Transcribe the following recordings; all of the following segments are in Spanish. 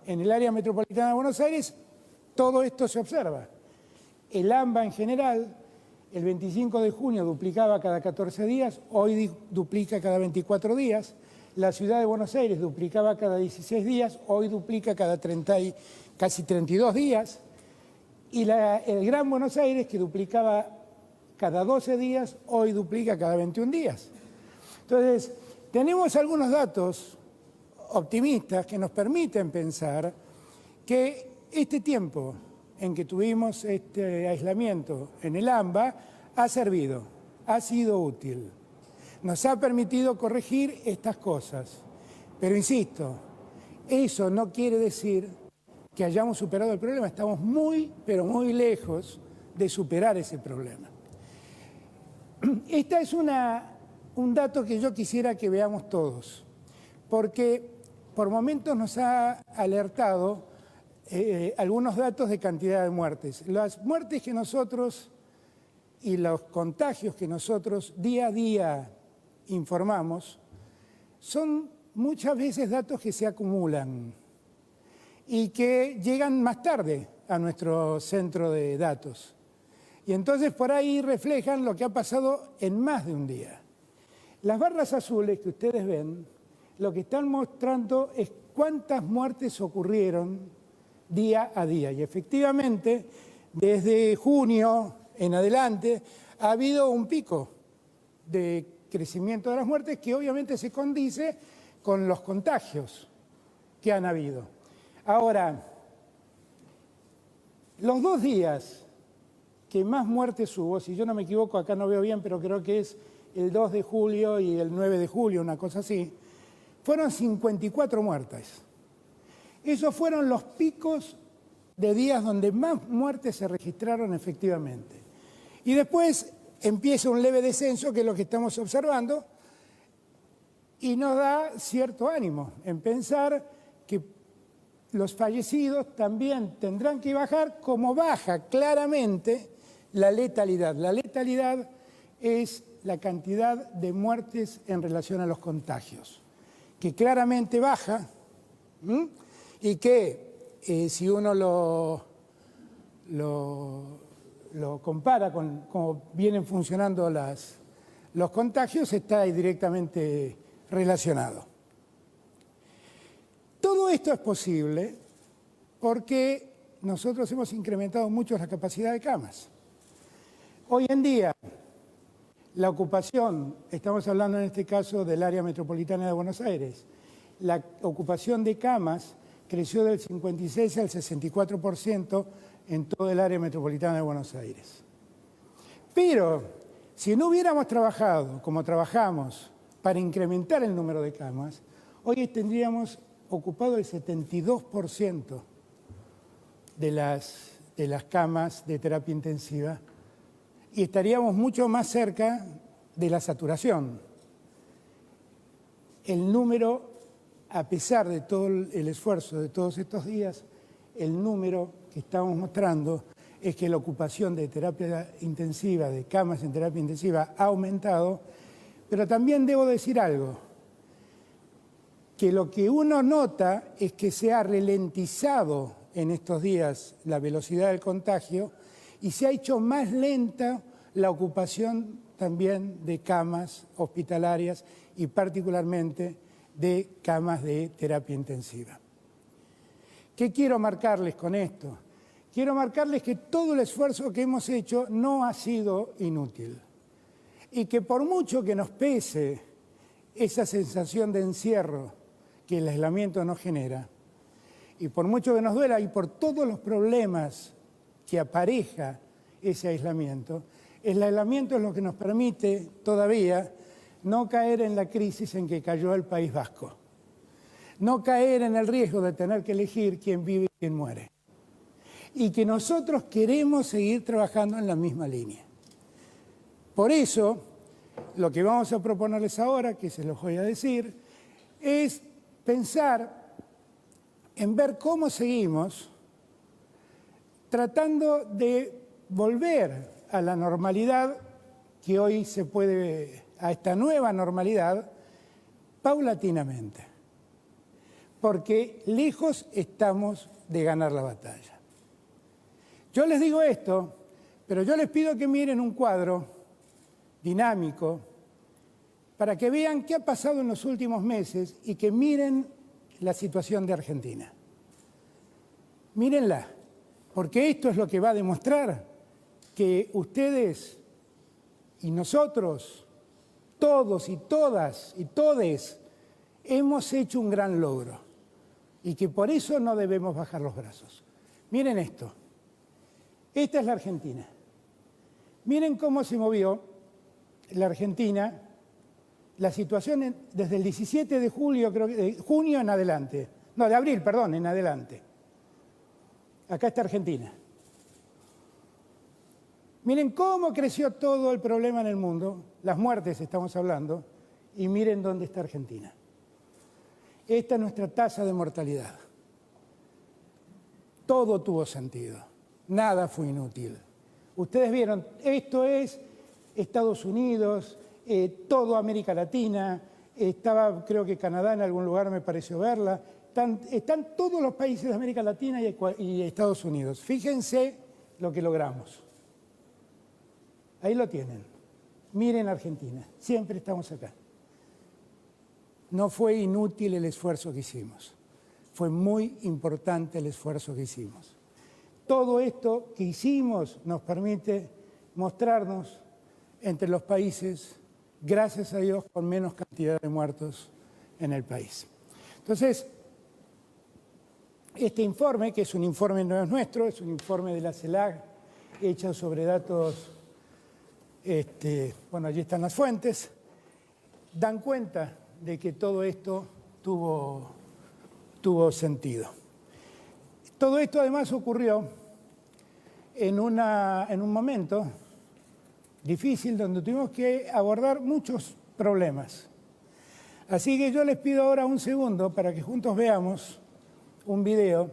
en el área metropolitana de Buenos Aires, todo esto se observa. El AMBA en general, el 25 de junio duplicaba cada 14 días, hoy duplica cada 24 días. La ciudad de Buenos Aires duplicaba cada 16 días, hoy duplica cada casi 32 días. Y el Gran Buenos Aires, que duplicaba cada 12 días, hoy duplica cada 21 días. Entonces, tenemos algunos datos optimistas que nos permiten pensar que este tiempo en que tuvimos este aislamiento en el AMBA ha servido, ha sido útil. Nos ha permitido corregir estas cosas. Pero insisto, eso no quiere decir que hayamos superado el problema. Estamos muy, pero muy lejos de superar ese problema. Este es un dato que yo quisiera que veamos todos, porque por momentos nos ha alertado algunos datos de cantidad de muertes. Las muertes que nosotros y los contagios que nosotros día a día informamos son muchas veces datos que se acumulan y que llegan más tarde a nuestro centro de datos. Y entonces por ahí reflejan lo que ha pasado en más de un día. Las barras azules que ustedes ven, lo que están mostrando es cuántas muertes ocurrieron día a día. Y efectivamente, desde junio en adelante, ha habido un pico de crecimiento de las muertes que obviamente se condice con los contagios que han habido. Ahora, los 2 días que más muertes hubo, si yo no me equivoco, acá no veo bien, pero creo que es el 2 de julio y el 9 de julio, una cosa así, fueron 54 muertes. Esos fueron los picos de días donde más muertes se registraron efectivamente. Y después empieza un leve descenso, que es lo que estamos observando, y nos da cierto ánimo en pensar que los fallecidos también tendrán que bajar, como baja claramente la letalidad. La letalidad es la cantidad de muertes en relación a los contagios, que claramente baja, y que si uno lo compara con cómo vienen funcionando los contagios, está ahí directamente relacionado. Todo esto es posible porque nosotros hemos incrementado mucho la capacidad de camas. Hoy en día, la ocupación, estamos hablando en este caso del área metropolitana de Buenos Aires, la ocupación de camas creció del 56 al 64% en todo el área metropolitana de Buenos Aires. Pero si no hubiéramos trabajado como trabajamos para incrementar el número de camas, hoy tendríamos ocupado el 72% de las camas de terapia intensiva y estaríamos mucho más cerca de la saturación. El número, a pesar de todo el esfuerzo de todos estos días, el número que estamos mostrando es que la ocupación de terapia intensiva, de camas en terapia intensiva, ha aumentado, pero también debo decir algo, que lo que uno nota es que se ha ralentizado en estos días la velocidad del contagio y se ha hecho más lenta la ocupación también de camas hospitalarias y particularmente de camas de terapia intensiva. ¿Qué quiero marcarles con esto? Quiero marcarles que todo el esfuerzo que hemos hecho no ha sido inútil y que por mucho que nos pese esa sensación de encierro que el aislamiento nos genera, y por mucho que nos duela y por todos los problemas que apareja ese aislamiento, el aislamiento es lo que nos permite todavía no caer en la crisis en que cayó el País Vasco, no caer en el riesgo de tener que elegir quién vive y quién muere, y que nosotros queremos seguir trabajando en la misma línea. Por eso, lo que vamos a proponerles ahora, que se los voy a decir, es pensar en ver cómo seguimos tratando de volver a la normalidad que hoy se puede, a esta nueva normalidad, paulatinamente. porque lejos estamos de ganar la batalla. Yo les digo esto, pero yo les pido que miren un cuadro dinámico para que vean qué ha pasado en los últimos meses y que miren la situación de Argentina. Mírenla, porque esto es lo que va a demostrar que ustedes y nosotros, todos y todas y todes, hemos hecho un gran logro y que por eso no debemos bajar los brazos. Miren esto. Esta es la Argentina. Miren cómo se movió la Argentina, la situación desde el 17 de julio, creo que de junio en adelante. No, de abril, perdón, en adelante. Acá está Argentina. Miren cómo creció todo el problema en el mundo, las muertes estamos hablando, y miren dónde está Argentina. Esta es nuestra tasa de mortalidad. Todo tuvo sentido, nada fue inútil. Ustedes vieron, esto es Estados Unidos, toda América Latina, estaba creo que Canadá en algún lugar me pareció verla, están todos los países de América Latina y Estados Unidos. Fíjense lo que logramos. Ahí lo tienen. Miren Argentina, siempre estamos acá. No fue inútil el esfuerzo que hicimos. Fue muy importante el esfuerzo que hicimos. Todo esto que hicimos nos permite mostrarnos entre los países, gracias a Dios, con menos cantidad de muertos en el país. Entonces, este informe, que es un informe no es nuestro, es un informe de la CELAC, hecho sobre datos, bueno, allí están las fuentes, dan cuenta de que todo esto tuvo sentido. Todo esto además ocurrió en un momento difícil donde tuvimos que abordar muchos problemas. Así que yo les pido ahora un segundo para que juntos veamos un video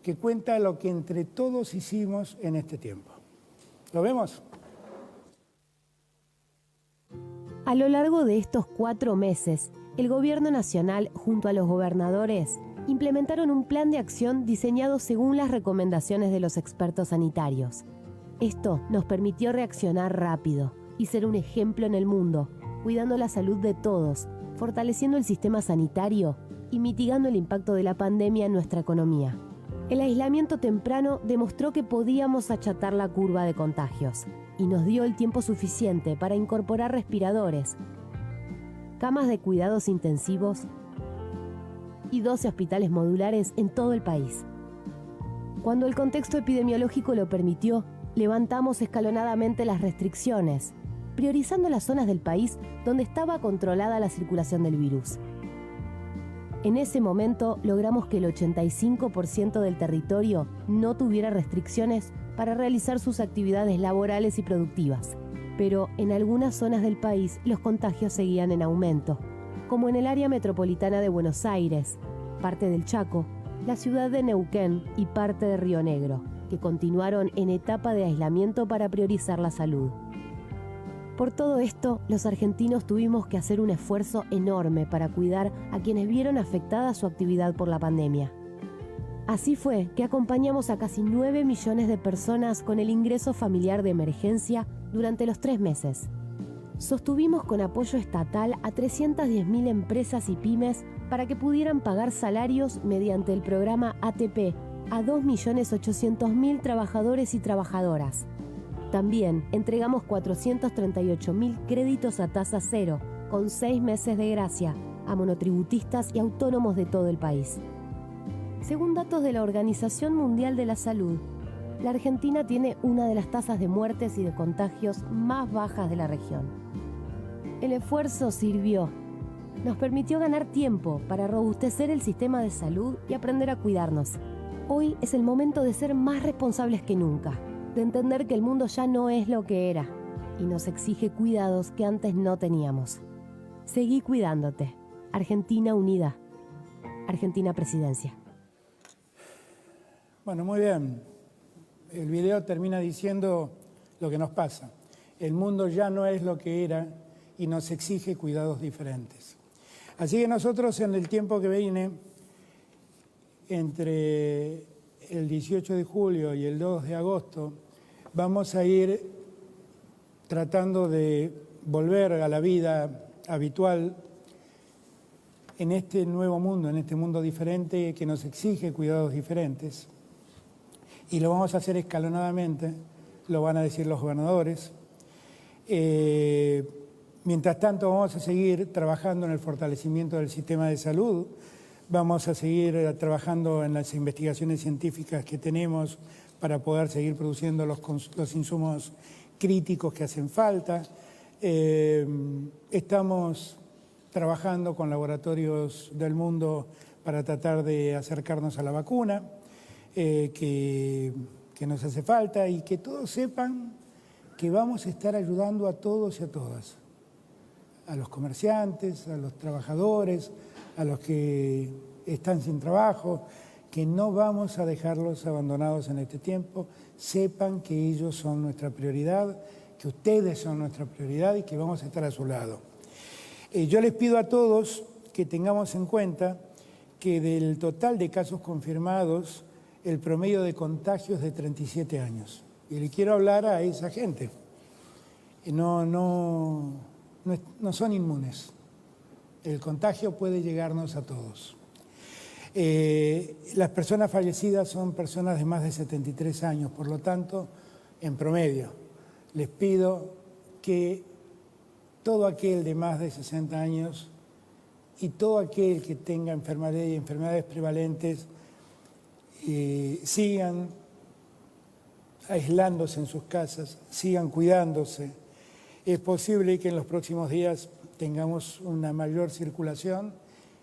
que cuenta lo que entre todos hicimos en este tiempo. ¿Lo vemos? A lo largo de estos 4 meses, el Gobierno Nacional, junto a los gobernadores, implementaron un plan de acción diseñado según las recomendaciones de los expertos sanitarios. Esto nos permitió reaccionar rápido y ser un ejemplo en el mundo, cuidando la salud de todos, fortaleciendo el sistema sanitario y mitigando el impacto de la pandemia en nuestra economía. El aislamiento temprano demostró que podíamos achatar la curva de contagios y nos dio el tiempo suficiente para incorporar respiradores, camas de cuidados intensivos y 12 hospitales modulares en todo el país. Cuando el contexto epidemiológico lo permitió, levantamos escalonadamente las restricciones, priorizando las zonas del país donde estaba controlada la circulación del virus. En ese momento logramos que el 85% del territorio no tuviera restricciones para realizar sus actividades laborales y productivas. Pero en algunas zonas del país los contagios seguían en aumento, como en el área metropolitana de Buenos Aires, parte del Chaco, la ciudad de Neuquén y parte de Río Negro, que continuaron en etapa de aislamiento para priorizar la salud. Por todo esto, los argentinos tuvimos que hacer un esfuerzo enorme para cuidar a quienes vieron afectada su actividad por la pandemia. Así fue que acompañamos a casi 9 millones de personas con el ingreso familiar de emergencia durante los 3 meses. Sostuvimos con apoyo estatal a 310.000 empresas y pymes para que pudieran pagar salarios mediante el programa ATP a 2.800.000 trabajadores y trabajadoras. También entregamos 438.000 créditos a tasa cero, con 6 meses de gracia, a monotributistas y autónomos de todo el país. Según datos de la Organización Mundial de la Salud, la Argentina tiene una de las tasas de muertes y de contagios más bajas de la región. El esfuerzo sirvió. Nos permitió ganar tiempo para robustecer el sistema de salud y aprender a cuidarnos. Hoy es el momento de ser más responsables que nunca, de entender que el mundo ya no es lo que era y nos exige cuidados que antes no teníamos. Seguí cuidándote. Argentina unida. Argentina Presidencia. Bueno, muy bien. El video termina diciendo lo que nos pasa. El mundo ya no es lo que era y nos exige cuidados diferentes. Así que nosotros en el tiempo que viene entre el 18 de julio y el 2 de agosto, vamos a ir tratando de volver a la vida habitual en este nuevo mundo, en este mundo diferente que nos exige cuidados diferentes. Y lo vamos a hacer escalonadamente, lo van a decir los gobernadores. Mientras tanto, vamos a seguir trabajando en el fortalecimiento del sistema de salud, vamos a seguir trabajando en las investigaciones científicas que tenemos para poder seguir produciendo los insumos críticos que hacen falta. Estamos trabajando con laboratorios del mundo para tratar de acercarnos a la vacuna que nos hace falta, y que todos sepan que vamos a estar ayudando a todos y a todas, a los comerciantes, a los trabajadores, a los que están sin trabajo, que no vamos a dejarlos abandonados en este tiempo. Sepan que ellos son nuestra prioridad, que ustedes son nuestra prioridad y que vamos a estar a su lado. Yo les pido a todos que tengamos en cuenta que del total de casos confirmados, el promedio de contagio es de 37 años. Y le quiero hablar a esa gente. No son inmunes. El contagio puede llegarnos a todos. Las personas fallecidas son personas de más de 73 años, por lo tanto, en promedio, les pido que todo aquel de más de 60 años y todo aquel que tenga enfermedades y enfermedades prevalentes sigan aislándose en sus casas, sigan cuidándose. Es posible que en los próximos días tengamos una mayor circulación,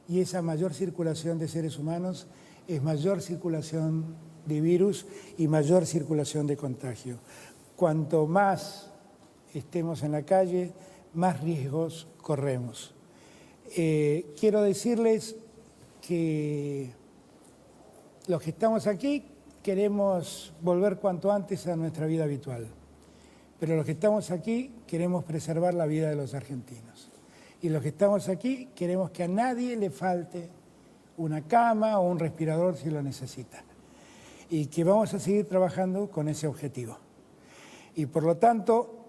y esa mayor circulación de seres humanos es mayor circulación de virus y mayor circulación de contagio. Cuanto más estemos en la calle, más riesgos corremos. Quiero decirles que los que estamos aquí queremos volver cuanto antes a nuestra vida habitual, pero los que estamos aquí queremos preservar la vida de los argentinos. Y los que estamos aquí queremos que a nadie le falte una cama o un respirador si lo necesita. Y que vamos a seguir trabajando con ese objetivo. Y por lo tanto,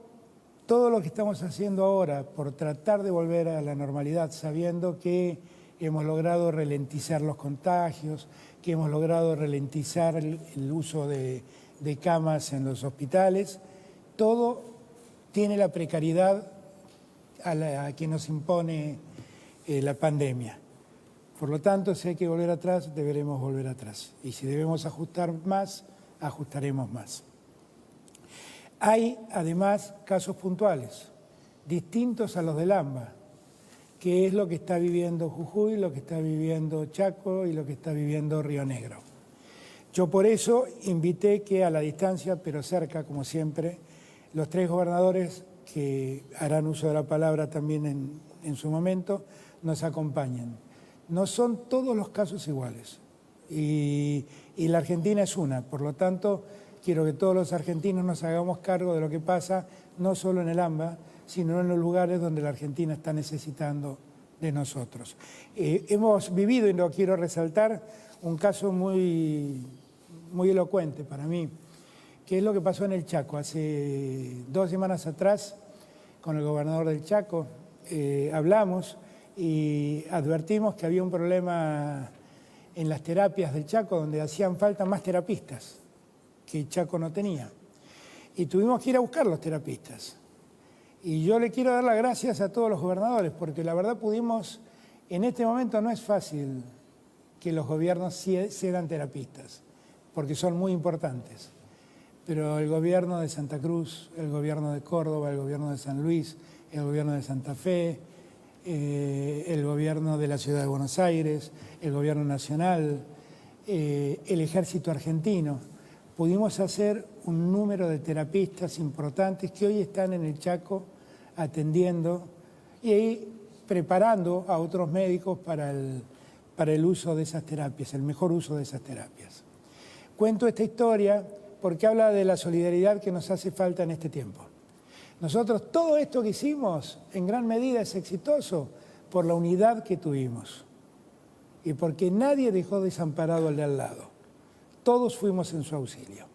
todo lo que estamos haciendo ahora por tratar de volver a la normalidad, sabiendo que hemos logrado ralentizar los contagios, que hemos logrado ralentizar el uso de camas en los hospitales, todo tiene la precariedad a que nos impone la pandemia. Por lo tanto, si hay que volver atrás, deberemos volver atrás. Y si debemos ajustar más, ajustaremos más. Hay, además, casos puntuales, distintos a los del AMBA, que es lo que está viviendo Jujuy, lo que está viviendo Chaco y lo que está viviendo Río Negro. Yo por eso invité que a la distancia, pero cerca, como siempre, los tres gobernadores que harán uso de la palabra también en su momento, nos acompañen. No son todos los casos iguales y la Argentina es una, por lo tanto, quiero que todos los argentinos nos hagamos cargo de lo que pasa, no solo en el AMBA, sino en los lugares donde la Argentina está necesitando de nosotros. Hemos vivido, y lo quiero resaltar, un caso muy elocuente para mí, que es lo que pasó en el Chaco. Hace 2 semanas atrás, con el gobernador del Chaco, hablamos y advertimos que había un problema en las terapias del Chaco, donde hacían falta más terapistas, que Chaco no tenía. Y tuvimos que ir a buscar los terapistas. Y yo le quiero dar las gracias a todos los gobernadores, porque la verdad pudimos, en este momento no es fácil que los gobiernos cedan terapistas, porque son muy importantes. Pero el gobierno de Santa Cruz, el gobierno de Córdoba, el gobierno de San Luis, el gobierno de Santa Fe, el gobierno de la Ciudad de Buenos Aires, el gobierno nacional, el ejército argentino, pudimos hacer un número de terapistas importantes que hoy están en el Chaco atendiendo y ahí preparando a otros médicos para el uso de esas terapias, el mejor uso de esas terapias. Cuento esta historia porque habla de la solidaridad que nos hace falta en este tiempo. Nosotros, todo esto que hicimos, en gran medida es exitoso por la unidad que tuvimos. y porque nadie dejó desamparado al de al lado. Todos fuimos en su auxilio.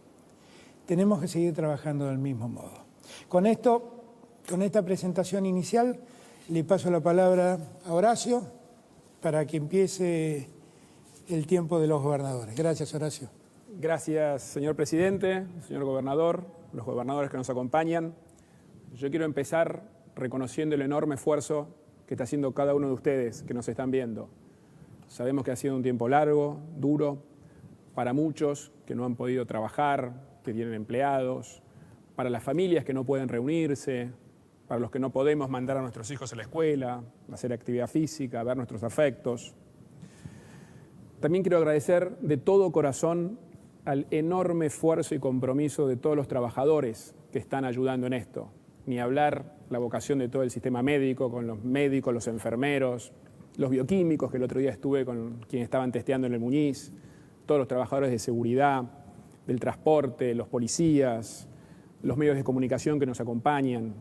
Tenemos que seguir trabajando del mismo modo. Con esta presentación inicial, le paso la palabra a Horacio para que empiece el tiempo de los gobernadores. Gracias, Horacio. Gracias, señor presidente, señor gobernador, los gobernadores que nos acompañan. Yo quiero empezar reconociendo el enorme esfuerzo que está haciendo cada uno de ustedes que nos están viendo. Sabemos que ha sido un tiempo largo, duro, para muchos que no han podido trabajar, que tienen empleados, para las familias que no pueden reunirse, para los que no podemos mandar a nuestros hijos a la escuela, hacer actividad física, ver nuestros afectos. También quiero agradecer de todo corazón al enorme esfuerzo y compromiso de todos los trabajadores que están ayudando en esto. Ni hablar la vocación de todo el sistema médico, con los médicos, los enfermeros, los bioquímicos, que el otro día estuve con quienes estaban testeando en el Muñiz, todos los trabajadores de seguridad, del transporte, los policías, los medios de comunicación que nos acompañan.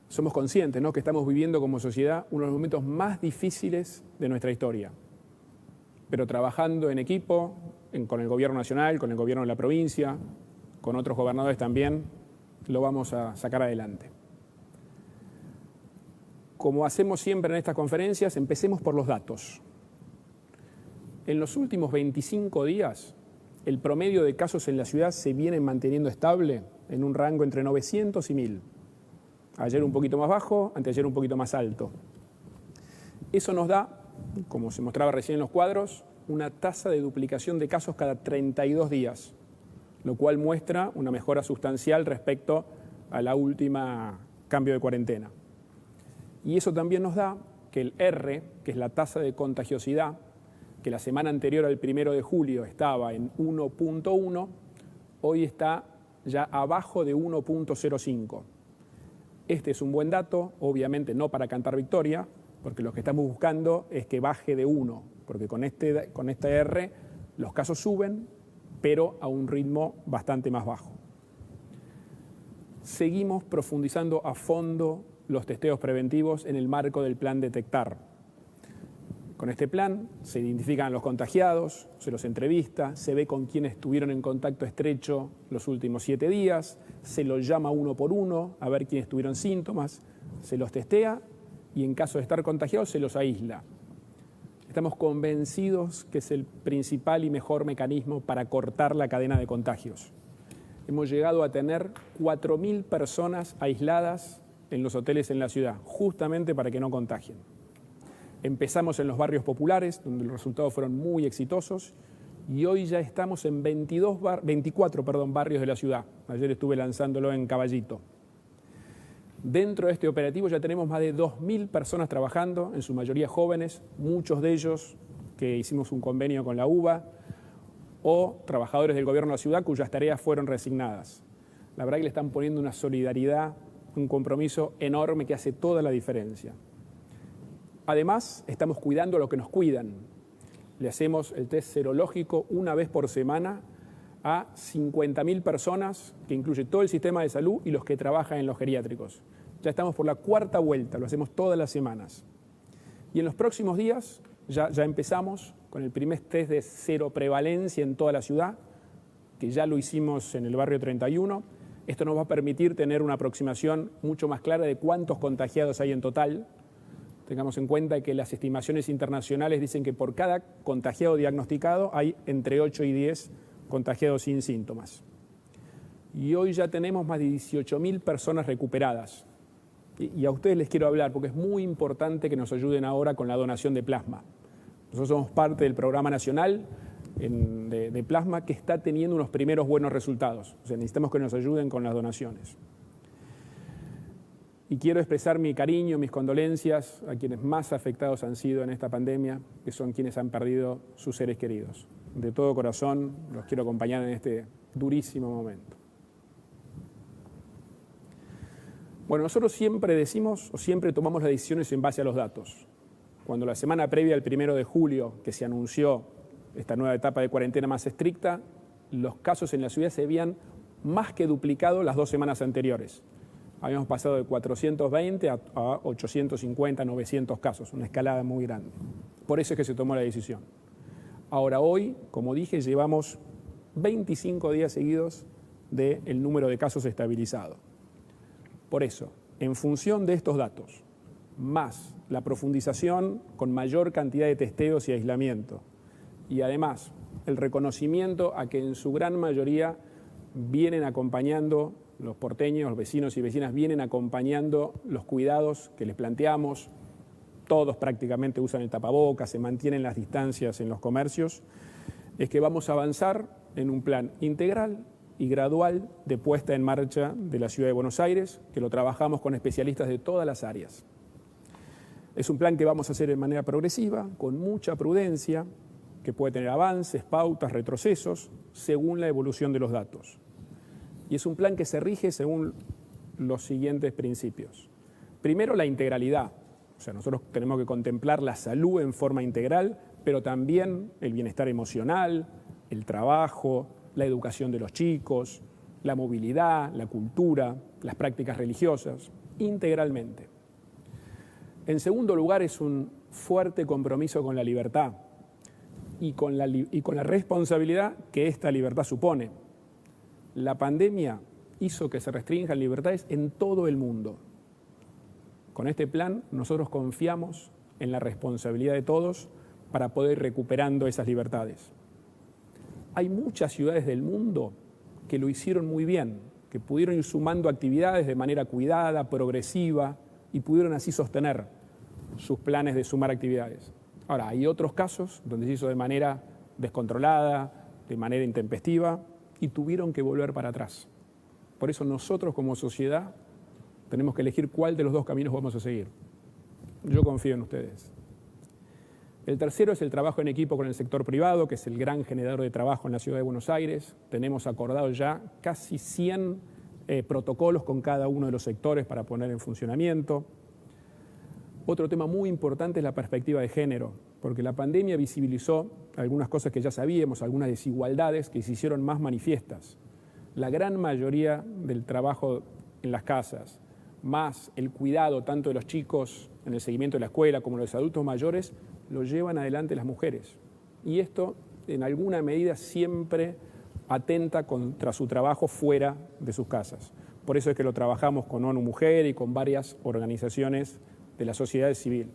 Somos conscientes, ¿no?, que estamos viviendo como sociedad uno de los momentos más difíciles de nuestra historia. Pero trabajando en equipo, con el gobierno nacional, con el gobierno de la provincia, con otros gobernadores también, lo vamos a sacar adelante. Como hacemos siempre en estas conferencias, empecemos por los datos. En los últimos 25 días, el promedio de casos en la ciudad se viene manteniendo estable en un rango entre 900 y 1000. Ayer un poquito más bajo, anteayer un poquito más alto. Eso nos da, como se mostraba recién en los cuadros, una tasa de duplicación de casos cada 32 días, lo cual muestra una mejora sustancial respecto a la última cambio de cuarentena. Y eso también nos da que el R, que es la tasa de contagiosidad, que la semana anterior al 1 de julio estaba en 1.1, hoy está ya abajo de 1.05. Este es un buen dato, obviamente no para cantar victoria, porque lo que estamos buscando es que baje de 1, porque con este R los casos suben, pero a un ritmo bastante más bajo. Seguimos profundizando a fondo los testeos preventivos en el marco del plan Detectar. Con este plan se identifican a los contagiados, se los entrevista, se ve con quiénes estuvieron en contacto estrecho los últimos 7 días, se los llama uno por uno a ver quiénes tuvieron síntomas, se los testea y en caso de estar contagiados se los aísla. Estamos convencidos que es el principal y mejor mecanismo para cortar la cadena de contagios. Hemos llegado a tener 4.000 personas aisladas en los hoteles en la ciudad, justamente para que no contagien. Empezamos en los barrios populares, donde los resultados fueron muy exitosos, y hoy ya estamos en 24 barrios de la ciudad. Ayer estuve lanzándolo en Caballito. Dentro de este operativo ya tenemos más de 2.000 personas trabajando, en su mayoría jóvenes, muchos de ellos que hicimos un convenio con la UBA, o trabajadores del gobierno de la ciudad cuyas tareas fueron resignadas. La verdad que le están poniendo una solidaridad, un compromiso enorme que hace toda la diferencia. Además, estamos cuidando a los que nos cuidan. Le hacemos el test serológico una vez por semana a 50.000 personas, que incluye todo el sistema de salud y los que trabajan en los geriátricos. Ya estamos por la 4ª vuelta, lo hacemos todas las semanas. Y en los próximos días ya empezamos con el primer test de cero prevalencia en toda la ciudad, que ya lo hicimos en el barrio 31. Esto nos va a permitir tener una aproximación mucho más clara de cuántos contagiados hay en total. Tengamos en cuenta que las estimaciones internacionales dicen que por cada contagiado diagnosticado hay entre 8 y 10 contagiados sin síntomas. Y hoy ya tenemos más de 18.000 personas recuperadas. Y a ustedes les quiero hablar porque es muy importante que nos ayuden ahora con la donación de plasma. Nosotros somos parte del programa nacional de plasma que está teniendo unos primeros buenos resultados. O sea, necesitamos que nos ayuden con las donaciones. Y quiero expresar mi cariño, mis condolencias a quienes más afectados han sido en esta pandemia, que son quienes han perdido sus seres queridos. De todo corazón los quiero acompañar en este durísimo momento. Bueno, nosotros siempre decimos o siempre tomamos las decisiones en base a los datos. Cuando la semana previa al 1 de julio, que se anunció esta nueva etapa de cuarentena más estricta, los casos en la ciudad se habían más que duplicado las 2 semanas anteriores. Habíamos pasado de 420 a 850, 900 casos, una escalada muy grande. Por eso es que se tomó la decisión. Ahora hoy, como dije, llevamos 25 días seguidos del número de casos estabilizado. Por eso, en función de estos datos, más la profundización con mayor cantidad de testeos y aislamiento, y además el reconocimiento a que en su gran mayoría vienen acompañando, los porteños, los vecinos y vecinas vienen acompañando los cuidados que les planteamos, todos prácticamente usan el tapabocas, se mantienen las distancias en los comercios, es que vamos a avanzar en un plan integral y gradual de puesta en marcha de la Ciudad de Buenos Aires, que lo trabajamos con especialistas de todas las áreas. Es un plan que vamos a hacer de manera progresiva, con mucha prudencia, que puede tener avances, pautas, retrocesos, según la evolución de los datos. Y es un plan que se rige según los siguientes principios. Primero, la integralidad. O sea, nosotros tenemos que contemplar la salud en forma integral, pero también el bienestar emocional, el trabajo, la educación de los chicos, la movilidad, la cultura, las prácticas religiosas, integralmente. En segundo lugar, es un fuerte compromiso con la libertad y con la responsabilidad que esta libertad supone. La pandemia hizo que se restrinjan libertades en todo el mundo. Con este plan nosotros confiamos en la responsabilidad de todos para poder ir recuperando esas libertades. Hay muchas ciudades del mundo que lo hicieron muy bien, que pudieron ir sumando actividades de manera cuidada, progresiva, y pudieron así sostener sus planes de sumar actividades. Ahora, hay otros casos donde se hizo de manera descontrolada, de manera intempestiva, y tuvieron que volver para atrás. Por eso nosotros como sociedad tenemos que elegir cuál de los dos caminos vamos a seguir. Yo confío en ustedes. El tercero es el trabajo en equipo con el sector privado, que es el gran generador de trabajo en la Ciudad de Buenos Aires. Tenemos acordado ya casi 100 protocolos con cada uno de los sectores para poner en funcionamiento. Otro tema muy importante es la perspectiva de género, porque la pandemia visibilizó algunas cosas que ya sabíamos, algunas desigualdades que se hicieron más manifiestas. La gran mayoría del trabajo en las casas, más el cuidado tanto de los chicos en el seguimiento de la escuela como de los adultos mayores, lo llevan adelante las mujeres. Y esto, en alguna medida, siempre atenta contra su trabajo fuera de sus casas. Por eso es que lo trabajamos con ONU Mujer y con varias organizaciones de la sociedad civil.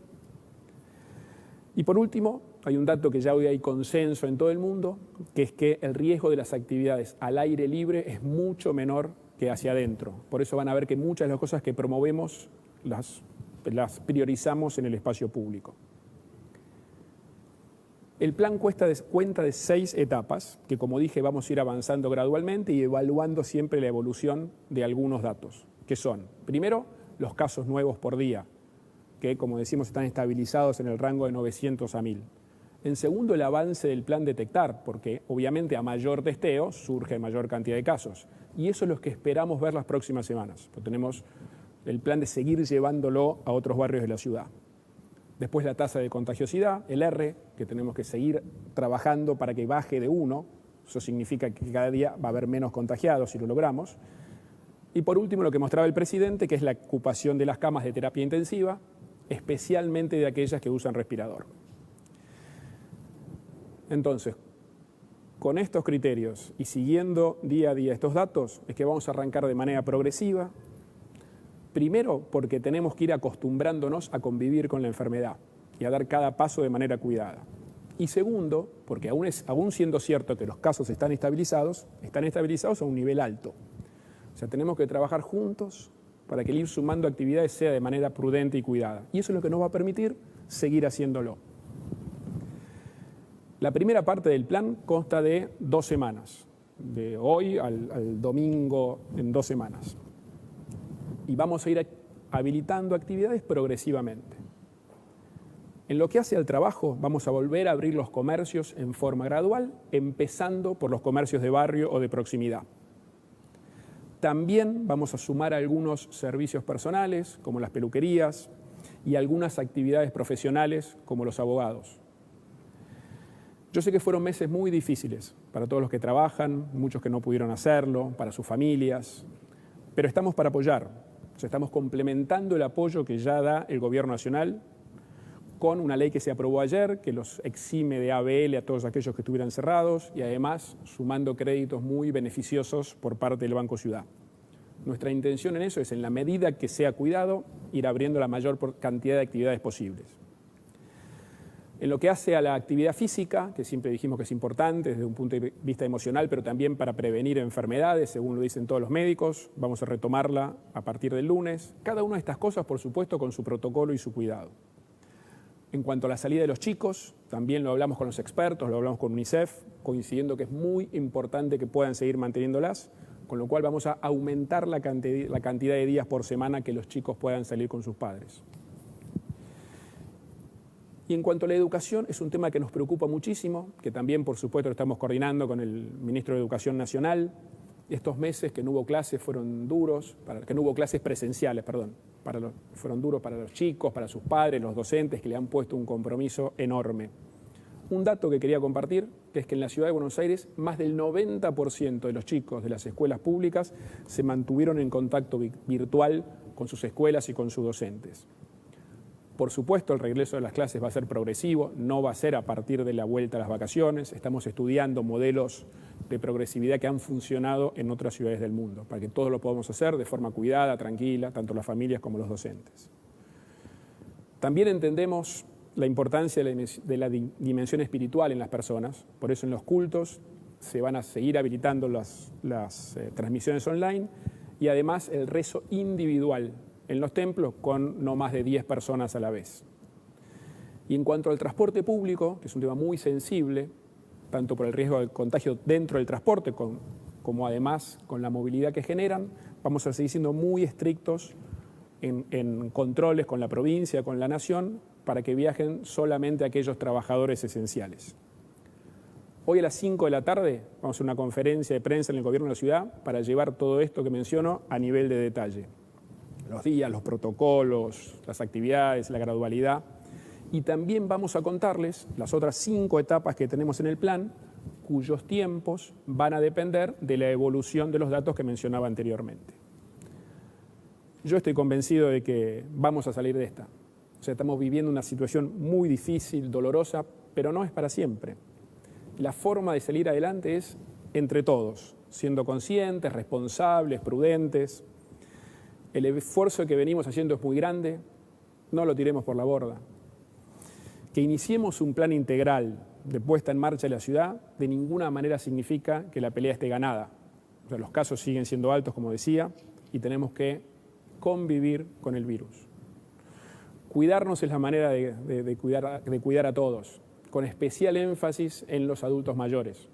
Y por último, hay un dato que ya hoy hay consenso en todo el mundo, que es que el riesgo de las actividades al aire libre es mucho menor que hacia adentro. Por eso van a ver que muchas de las cosas que promovemos las priorizamos en el espacio público. El plan cuenta de 6 etapas, que como dije vamos a ir avanzando gradualmente y evaluando siempre la evolución de algunos datos, que son, primero, los casos nuevos por día, que como decimos están estabilizados en el rango de 900 a 1000. En segundo, el avance del plan detectar, porque obviamente a mayor testeo surge mayor cantidad de casos. Y eso es lo que esperamos ver las próximas semanas. Pues tenemos el plan de seguir llevándolo a otros barrios de la ciudad. Después la tasa de contagiosidad, el R, que tenemos que seguir trabajando para que baje de 1. Eso significa que cada día va a haber menos contagiados si lo logramos. Y por último, lo que mostraba el presidente, que es la ocupación de las camas de terapia intensiva, especialmente de aquellas que usan respirador. Entonces, con estos criterios y siguiendo día a día estos datos, es que vamos a arrancar de manera progresiva. Primero, porque tenemos que ir acostumbrándonos a convivir con la enfermedad y a dar cada paso de manera cuidada. Y segundo, porque aún siendo cierto que los casos están estabilizados a un nivel alto. O sea, tenemos que trabajar juntos para que el ir sumando actividades sea de manera prudente y cuidada. Y eso es lo que nos va a permitir seguir haciéndolo. La primera parte del plan consta de 2 semanas, de hoy al domingo en 2 semanas. Y vamos a ir habilitando actividades progresivamente. En lo que hace al trabajo, vamos a volver a abrir los comercios en forma gradual, empezando por los comercios de barrio o de proximidad. También vamos a sumar algunos servicios personales, como las peluquerías, y algunas actividades profesionales, como los abogados. Yo sé que fueron meses muy difíciles para todos los que trabajan, muchos que no pudieron hacerlo, para sus familias, pero estamos para apoyar. sea, estamos complementando el apoyo que ya da el Gobierno Nacional con una ley que se aprobó ayer, que los exime de ABL a todos aquellos que estuvieran cerrados y además sumando créditos muy beneficiosos por parte del Banco Ciudad. Nuestra intención en eso es, en la medida que sea cuidado, ir abriendo la mayor cantidad de actividades posibles. En lo que hace a la actividad física, que siempre dijimos que es importante desde un punto de vista emocional, pero también para prevenir enfermedades, según lo dicen todos los médicos, vamos a retomarla a partir del lunes. Cada una de estas cosas, por supuesto, con su protocolo y su cuidado. En cuanto a la salida de los chicos, también lo hablamos con los expertos, lo hablamos con UNICEF, coincidiendo que es muy importante que puedan seguir manteniéndolas, con lo cual vamos a aumentar la cantidad de días por semana que los chicos puedan salir con sus padres. Y en cuanto a la educación, es un tema que nos preocupa muchísimo, que también, por supuesto, lo estamos coordinando con el Ministro de Educación Nacional. Estos meses que no hubo clases fueron duros, que no hubo clases presenciales, perdón, fueron duros para los chicos, para sus padres, los docentes, que le han puesto un compromiso enorme. Un dato que quería compartir, que es que en la Ciudad de Buenos Aires más del 90% de los chicos de las escuelas públicas se mantuvieron en contacto virtual con sus escuelas y con sus docentes. Por supuesto, el regreso de las clases va a ser progresivo, no va a ser a partir de la vuelta a las vacaciones. Estamos estudiando modelos de progresividad que han funcionado en otras ciudades del mundo, para que todos lo podamos hacer de forma cuidada, tranquila, tanto las familias como los docentes. También entendemos la importancia de la dimensión espiritual en las personas, por eso en los cultos se van a seguir habilitando las transmisiones online y además el rezo individual en los templos con no más de 10 personas a la vez. Y en cuanto al transporte público, que es un tema muy sensible, tanto por el riesgo de contagio dentro del transporte como además con la movilidad que generan, vamos a seguir siendo muy estrictos en controles con la provincia, con la nación, para que viajen solamente aquellos trabajadores esenciales. Hoy a las 5 de la tarde vamos a hacer una conferencia de prensa en el Gobierno de la Ciudad para llevar todo esto que menciono a nivel de detalle. Los días, los protocolos, las actividades, la gradualidad. Y también vamos a contarles las otras 5 etapas que tenemos en el plan, cuyos tiempos van a depender de la evolución de los datos que mencionaba anteriormente. Yo estoy convencido de que vamos a salir de esta. O sea, estamos viviendo una situación muy difícil, dolorosa, pero no es para siempre. La forma de salir adelante es entre todos, siendo conscientes, responsables, prudentes. El esfuerzo que venimos haciendo es muy grande, no lo tiremos por la borda. Que iniciemos un plan integral de puesta en marcha de la ciudad de ninguna manera significa que la pelea esté ganada. O sea, los casos siguen siendo altos, como decía, y tenemos que convivir con el virus. Cuidarnos es la manera de cuidar a todos, con especial énfasis en los adultos mayores.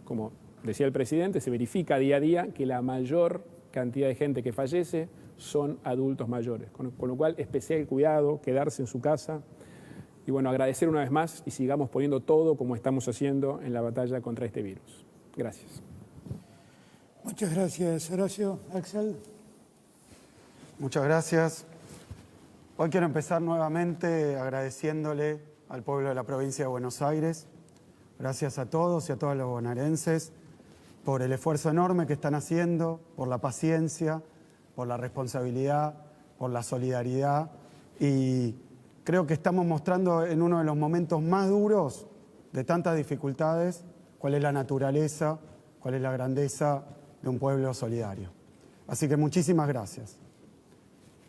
Como decía el presidente, se verifica día a día que la mayor cantidad de gente que fallece son adultos mayores, con lo cual especial cuidado, quedarse en su casa y bueno, agradecer una vez más y sigamos poniendo todo como estamos haciendo en la batalla contra este virus. Gracias. Muchas gracias, Horacio. Axel. Muchas gracias. Hoy quiero empezar nuevamente agradeciéndole al pueblo de la provincia de Buenos Aires. Gracias a todos y a todos los bonaerenses por el esfuerzo enorme que están haciendo, por la paciencia, por la responsabilidad, por la solidaridad. Y creo que estamos mostrando en uno de los momentos más duros de tantas dificultades cuál es la naturaleza, cuál es la grandeza de un pueblo solidario. Así que muchísimas gracias.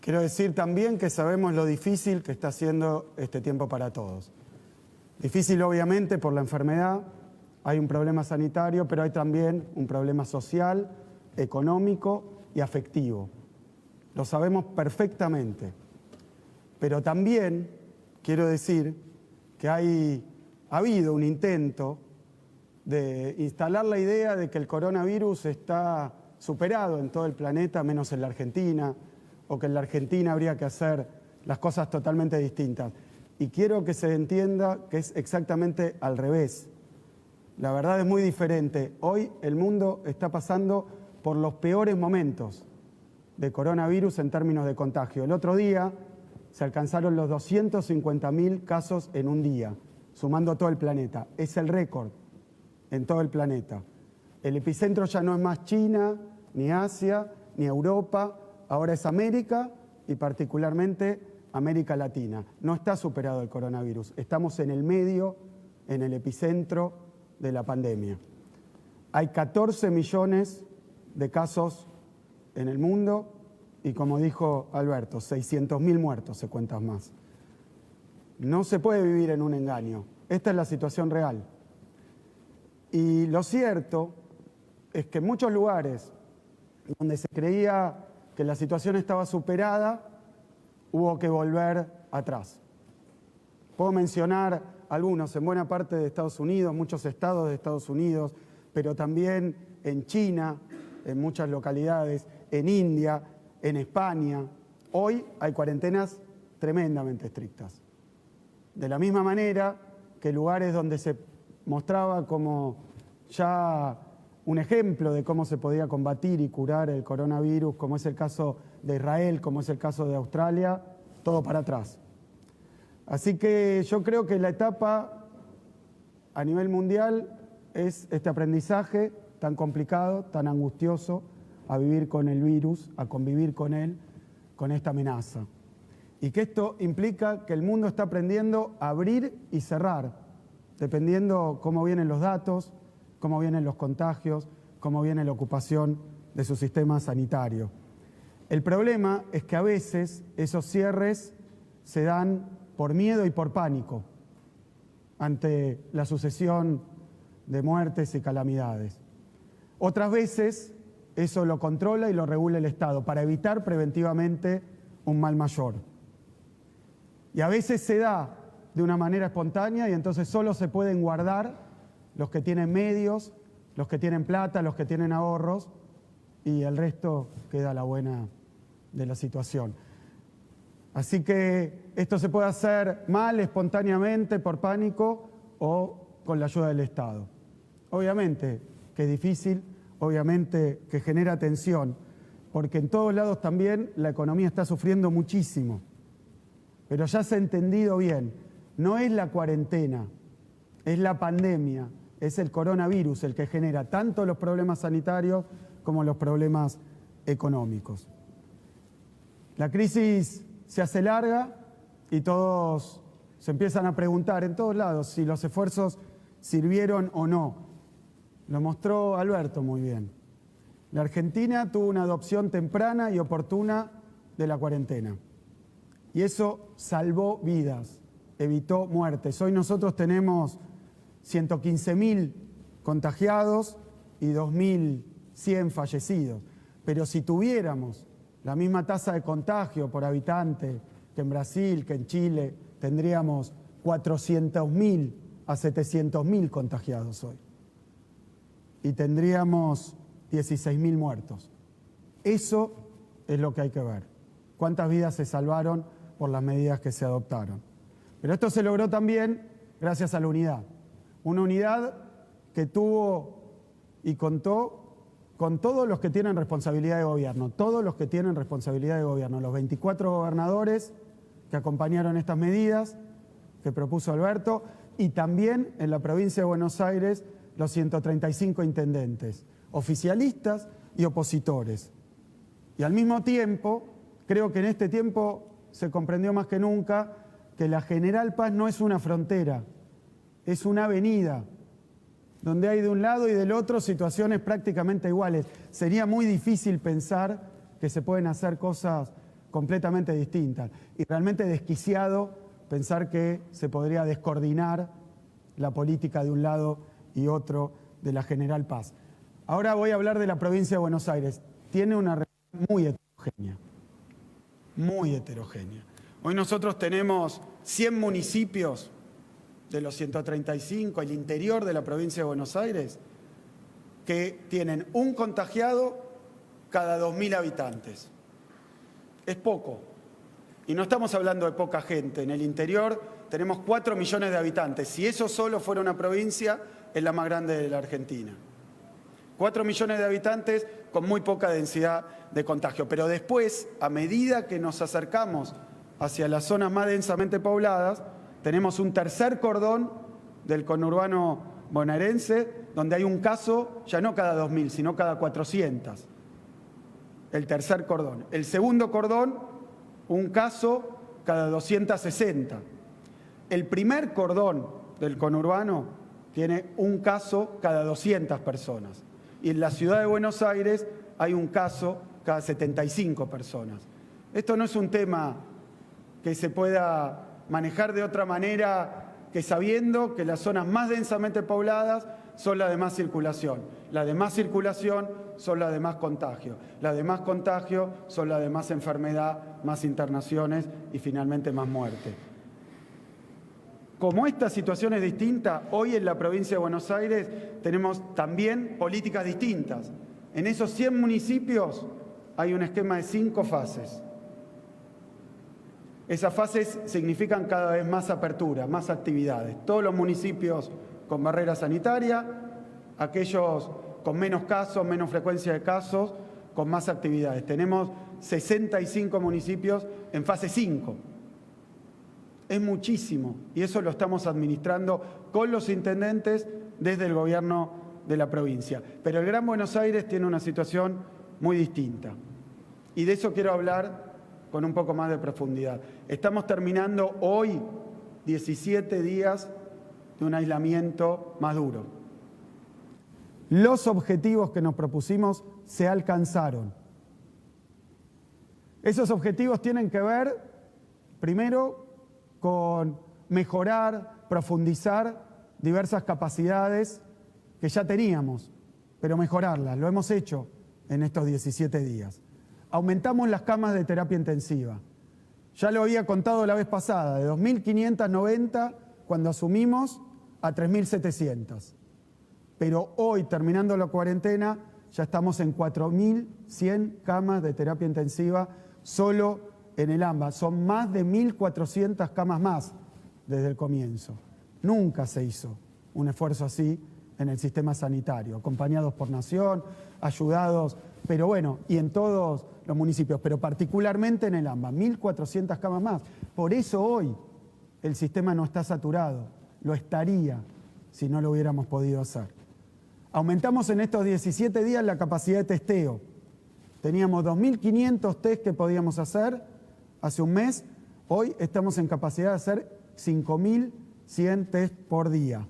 Quiero decir también que sabemos lo difícil que está siendo este tiempo para todos. Difícil obviamente por la enfermedad, hay un problema sanitario, pero hay también un problema social, económico y afectivo. Lo sabemos perfectamente. Pero también quiero decir que ha habido un intento de instalar la idea de que el coronavirus está superado en todo el planeta, menos en la Argentina, o que en la Argentina habría que hacer las cosas totalmente distintas. Y quiero que se entienda que es exactamente al revés. La verdad es muy diferente. Hoy el mundo está pasando por los peores momentos de coronavirus en términos de contagio. El otro día se alcanzaron los 250.000 casos en un día, sumando todo el planeta. Es el récord en todo el planeta. El epicentro ya no es más China, ni Asia, ni Europa. ahora es América y particularmente América Latina. No está superado el coronavirus, estamos en el medio, en el epicentro de la pandemia. Hay 14 millones de casos en el mundo y, como dijo Alberto, 600.000 muertos, se cuentan más. No se puede vivir en un engaño. Esta es la situación real. Y lo cierto es que en muchos lugares donde se creía que la situación estaba superada, hubo que volver atrás. Puedo mencionar algunos en buena parte de Estados Unidos, muchos estados de Estados Unidos, pero también en China, en muchas localidades, en India, en España. Hoy hay cuarentenas tremendamente estrictas. De la misma manera que lugares donde se mostraba como ya un ejemplo de cómo se podía combatir y curar el coronavirus, como es el caso de Israel, como es el caso de Australia, todo para atrás. Así que yo creo que la etapa a nivel mundial es este aprendizaje tan complicado, tan angustioso, a vivir con el virus, a convivir con él, con esta amenaza. Y que esto implica que el mundo está aprendiendo a abrir y cerrar, dependiendo cómo vienen los datos, cómo vienen los contagios, cómo viene la ocupación de su sistema sanitario. El problema es que a veces esos cierres se dan por miedo y por pánico ante la sucesión de muertes y calamidades. Otras veces eso lo controla y lo regula el Estado para evitar preventivamente un mal mayor. Y a veces se da de una manera espontánea y entonces solo se pueden guardar los que tienen medios, los que tienen plata, los que tienen ahorros, y el resto queda a la buena de la situación. Así que esto se puede hacer mal, espontáneamente, por pánico o con la ayuda del Estado. Obviamente que es difícil, obviamente que genera tensión, porque en todos lados también la economía está sufriendo muchísimo. Pero ya se ha entendido bien, no es la cuarentena, es la pandemia, es el coronavirus el que genera tanto los problemas sanitarios como los problemas económicos. La crisis se hace larga y todos se empiezan a preguntar en todos lados si los esfuerzos sirvieron o no. Lo mostró Alberto muy bien. La Argentina tuvo una adopción temprana y oportuna de la cuarentena. Y eso salvó vidas, evitó muertes. Hoy nosotros tenemos 115.000 contagiados y 2.100 fallecidos. Pero si tuviéramos la misma tasa de contagio por habitante que en Brasil, que en Chile, tendríamos 400.000 a 700.000 contagiados hoy. Y tendríamos 16.000 muertos. Eso es lo que hay que ver. ¿Cuántas vidas se salvaron por las medidas que se adoptaron? Pero esto se logró también gracias a la unidad. Una unidad que tuvo y contó con todos los que tienen responsabilidad de gobierno, todos los que tienen responsabilidad de gobierno, los 24 gobernadores que acompañaron estas medidas que propuso Alberto, y también en la provincia de Buenos Aires los 135 intendentes, oficialistas y opositores. Y al mismo tiempo, creo que en este tiempo se comprendió más que nunca que la General Paz no es una frontera, es una avenida, donde hay de un lado y del otro situaciones prácticamente iguales. Sería muy difícil pensar que se pueden hacer cosas completamente distintas. Y realmente desquiciado pensar que se podría descoordinar la política de un lado y otro de la General Paz. Ahora voy a hablar de la provincia de Buenos Aires. Tiene una realidad muy heterogénea, muy heterogénea. Hoy nosotros tenemos 100 municipios de los 135, el interior de la provincia de Buenos Aires, que tienen un contagiado cada 2.000 habitantes. Es poco. Y no estamos hablando de poca gente. En el interior tenemos 4 millones de habitantes. Si eso solo fuera una provincia, es la más grande de la Argentina. 4 millones de habitantes con muy poca densidad de contagio. Pero después, a medida que nos acercamos hacia las zonas más densamente pobladas, tenemos un tercer cordón del conurbano bonaerense, donde hay un caso ya no cada 2.000, sino cada 400. el tercer cordón. El segundo cordón, un caso cada 260. El primer cordón del conurbano tiene un caso cada 200 personas. Y en la ciudad de Buenos Aires hay un caso cada 75 personas. Esto no es un tema que se pueda manejar de otra manera que sabiendo que las zonas más densamente pobladas son las de más circulación. Las de más circulación son las de más contagio. Las de más contagio son las de más enfermedad, más internaciones y finalmente más muerte. Como esta situación es distinta, hoy en la provincia de Buenos Aires tenemos también políticas distintas. En esos 100 municipios hay un esquema de 5 fases. Esas fases significan cada vez más apertura, más actividades. Todos los municipios con barrera sanitaria, aquellos con menos casos, menos frecuencia de casos, con más actividades. Tenemos 65 municipios en fase 5. Es muchísimo y eso lo estamos administrando con los intendentes desde el gobierno de la provincia. Pero el Gran Buenos Aires tiene una situación muy distinta y de eso quiero hablar con un poco más de profundidad. Estamos terminando hoy 17 días de un aislamiento más duro. Los objetivos que nos propusimos se alcanzaron. Esos objetivos tienen que ver, primero, con mejorar, profundizar diversas capacidades que ya teníamos, pero mejorarlas. Lo hemos hecho en estos 17 días. Aumentamos las camas de terapia intensiva. Ya lo había contado la vez pasada, de 2.590 cuando asumimos a 3.700. Pero hoy, terminando la cuarentena, ya estamos en 4.100 camas de terapia intensiva solo en el AMBA. Son más de 1.400 camas más desde el comienzo. Nunca se hizo un esfuerzo así en el sistema sanitario, acompañados por Nación, ayudados, pero bueno, y en todos los municipios, pero particularmente en el AMBA, 1.400 camas más. Por eso hoy el sistema no está saturado, lo estaría si no lo hubiéramos podido hacer. Aumentamos en estos 17 días la capacidad de testeo. Teníamos 2.500 test que podíamos hacer hace un mes, hoy estamos en capacidad de hacer 5.100 test por día.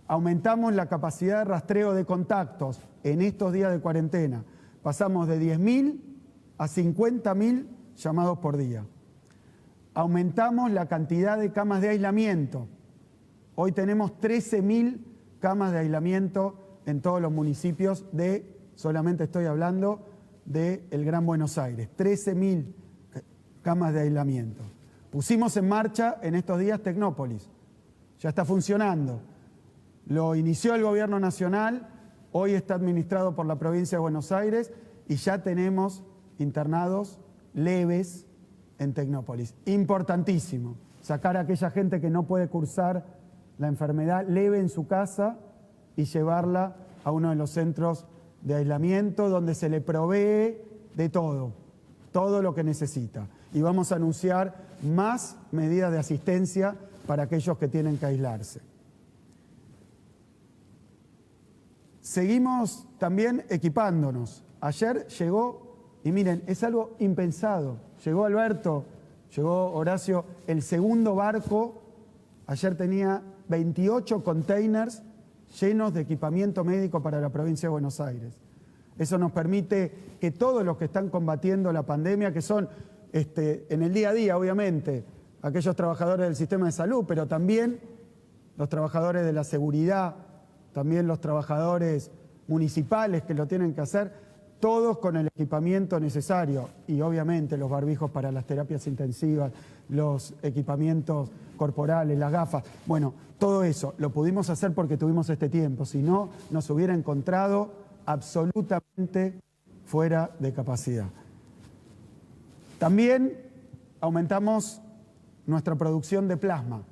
Aumentamos la capacidad de rastreo de contactos en estos días de cuarentena. Pasamos de 10.000 a 50.000 llamados por día. Aumentamos la cantidad de camas de aislamiento. Hoy tenemos 13.000 camas de aislamiento en todos los municipios solamente estoy hablando del Gran Buenos Aires, 13.000 camas de aislamiento. Pusimos en marcha en estos días Tecnópolis, ya está funcionando. Lo inició el Gobierno Nacional, hoy está administrado por la provincia de Buenos Aires y ya tenemos internados leves en Tecnópolis. Importantísimo, sacar a aquella gente que no puede cursar la enfermedad leve en su casa y llevarla a uno de los centros de aislamiento donde se le provee de todo lo que necesita. Y vamos a anunciar más medidas de asistencia para aquellos que tienen que aislarse. Seguimos también equipándonos. Ayer llegó, y miren, es algo impensado, llegó Alberto, llegó Horacio, el segundo barco, ayer tenía 28 containers llenos de equipamiento médico para la provincia de Buenos Aires. Eso nos permite que todos los que están combatiendo la pandemia, que son en el día a día, obviamente, aquellos trabajadores del sistema de salud, pero también los trabajadores de la seguridad, también los trabajadores municipales que lo tienen que hacer, todos con el equipamiento necesario y obviamente los barbijos para las terapias intensivas, los equipamientos corporales, las gafas. Bueno, todo eso lo pudimos hacer porque tuvimos este tiempo, si no nos hubiera encontrado absolutamente fuera de capacidad. También aumentamos nuestra producción de plasma.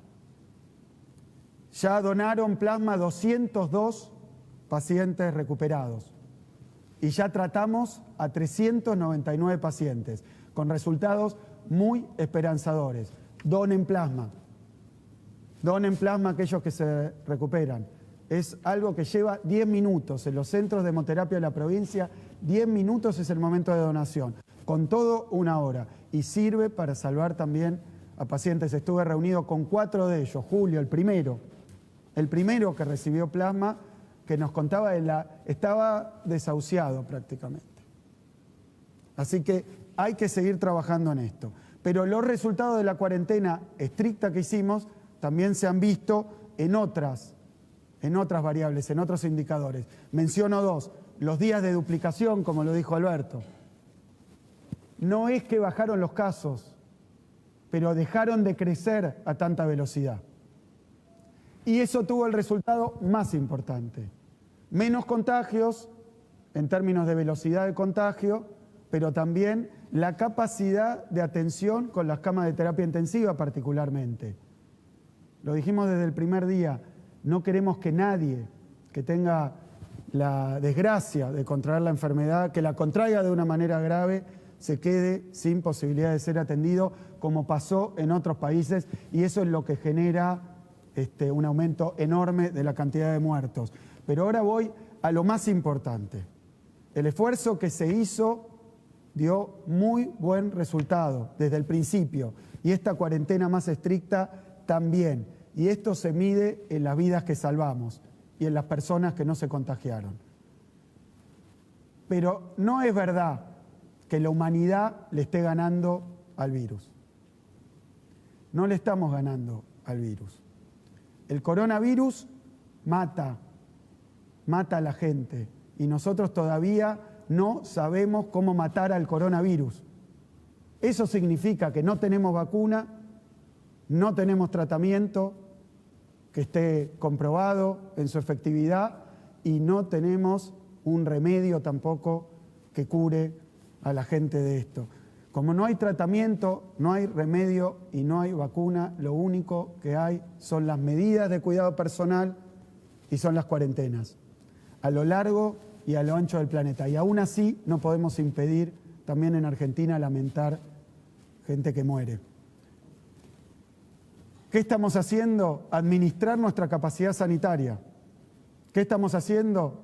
Ya donaron plasma 202 pacientes recuperados y ya tratamos a 399 pacientes con resultados muy esperanzadores. Donen plasma a aquellos que se recuperan. Es algo que lleva 10 minutos. En los centros de hemoterapia de la provincia 10 minutos es el momento de donación, con todo 1 hora. Y sirve para salvar también a pacientes. Estuve reunido con 4 de ellos. Julio, el primero que recibió plasma, que nos contaba estaba desahuciado prácticamente. Así que hay que seguir trabajando en esto. Pero los resultados de la cuarentena estricta que hicimos también se han visto en otras variables, en otros indicadores. Menciono 2, los días de duplicación, como lo dijo Alberto. No es que bajaron los casos, pero dejaron de crecer a tanta velocidad. Y eso tuvo el resultado más importante. Menos contagios en términos de velocidad de contagio, pero también la capacidad de atención con las camas de terapia intensiva particularmente. Lo dijimos desde el primer día, no queremos que nadie que tenga la desgracia de contraer la enfermedad, que la contraiga de una manera grave, se quede sin posibilidad de ser atendido, como pasó en otros países, y eso es lo que genera un aumento enorme de la cantidad de muertos. Pero ahora voy a lo más importante. El esfuerzo que se hizo dio muy buen resultado desde el principio, y esta cuarentena más estricta también. Y esto se mide en las vidas que salvamos y en las personas que no se contagiaron. Pero no es verdad que la humanidad le esté ganando al virus. No le estamos ganando al virus. El coronavirus mata a la gente y nosotros todavía no sabemos cómo matar al coronavirus. Eso significa que no tenemos vacuna, no tenemos tratamiento que esté comprobado en su efectividad y no tenemos un remedio tampoco que cure a la gente de esto. Como no hay tratamiento, no hay remedio y no hay vacuna, lo único que hay son las medidas de cuidado personal y son las cuarentenas, a lo largo y a lo ancho del planeta. Y aún así no podemos impedir también en Argentina lamentar gente que muere. ¿Qué estamos haciendo? Administrar nuestra capacidad sanitaria. ¿Qué estamos haciendo?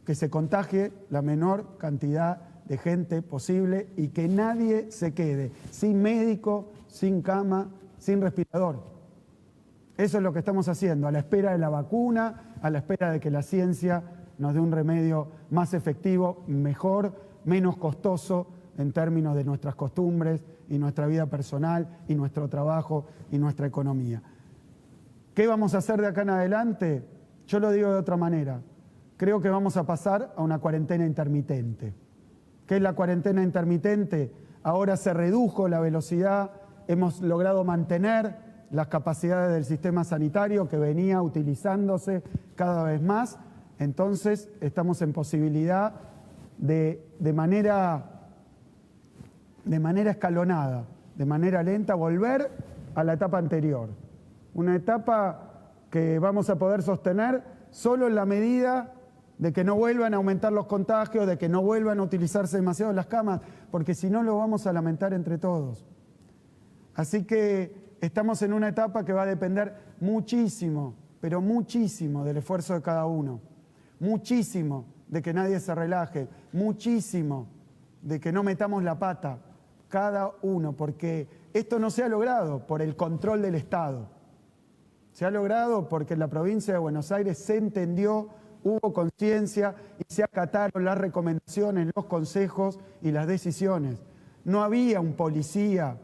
Que se contagie la menor cantidad de gente posible y que nadie se quede sin médico, sin cama, sin respirador. Eso es lo que estamos haciendo, a la espera de la vacuna, a la espera de que la ciencia nos dé un remedio más efectivo, mejor, menos costoso en términos de nuestras costumbres y nuestra vida personal y nuestro trabajo y nuestra economía. ¿Qué vamos a hacer de acá en adelante? Yo lo digo de otra manera. Creo que vamos a pasar a una cuarentena intermitente. ¿Qué es la cuarentena intermitente? Ahora se redujo la velocidad, hemos logrado mantener las capacidades del sistema sanitario que venía utilizándose cada vez más, entonces estamos en posibilidad de manera escalonada, de manera lenta, volver a la etapa anterior. Una etapa que vamos a poder sostener solo en la medida de que no vuelvan a aumentar los contagios, de que no vuelvan a utilizarse demasiado las camas, porque si no lo vamos a lamentar entre todos. Así que estamos en una etapa que va a depender muchísimo, pero muchísimo del esfuerzo de cada uno, muchísimo de que nadie se relaje, muchísimo de que no metamos la pata cada uno, porque esto no se ha logrado por el control del Estado. Se ha logrado porque en la provincia de Buenos Aires se entendió, hubo conciencia y se acataron las recomendaciones, los consejos y las decisiones. No había un policía,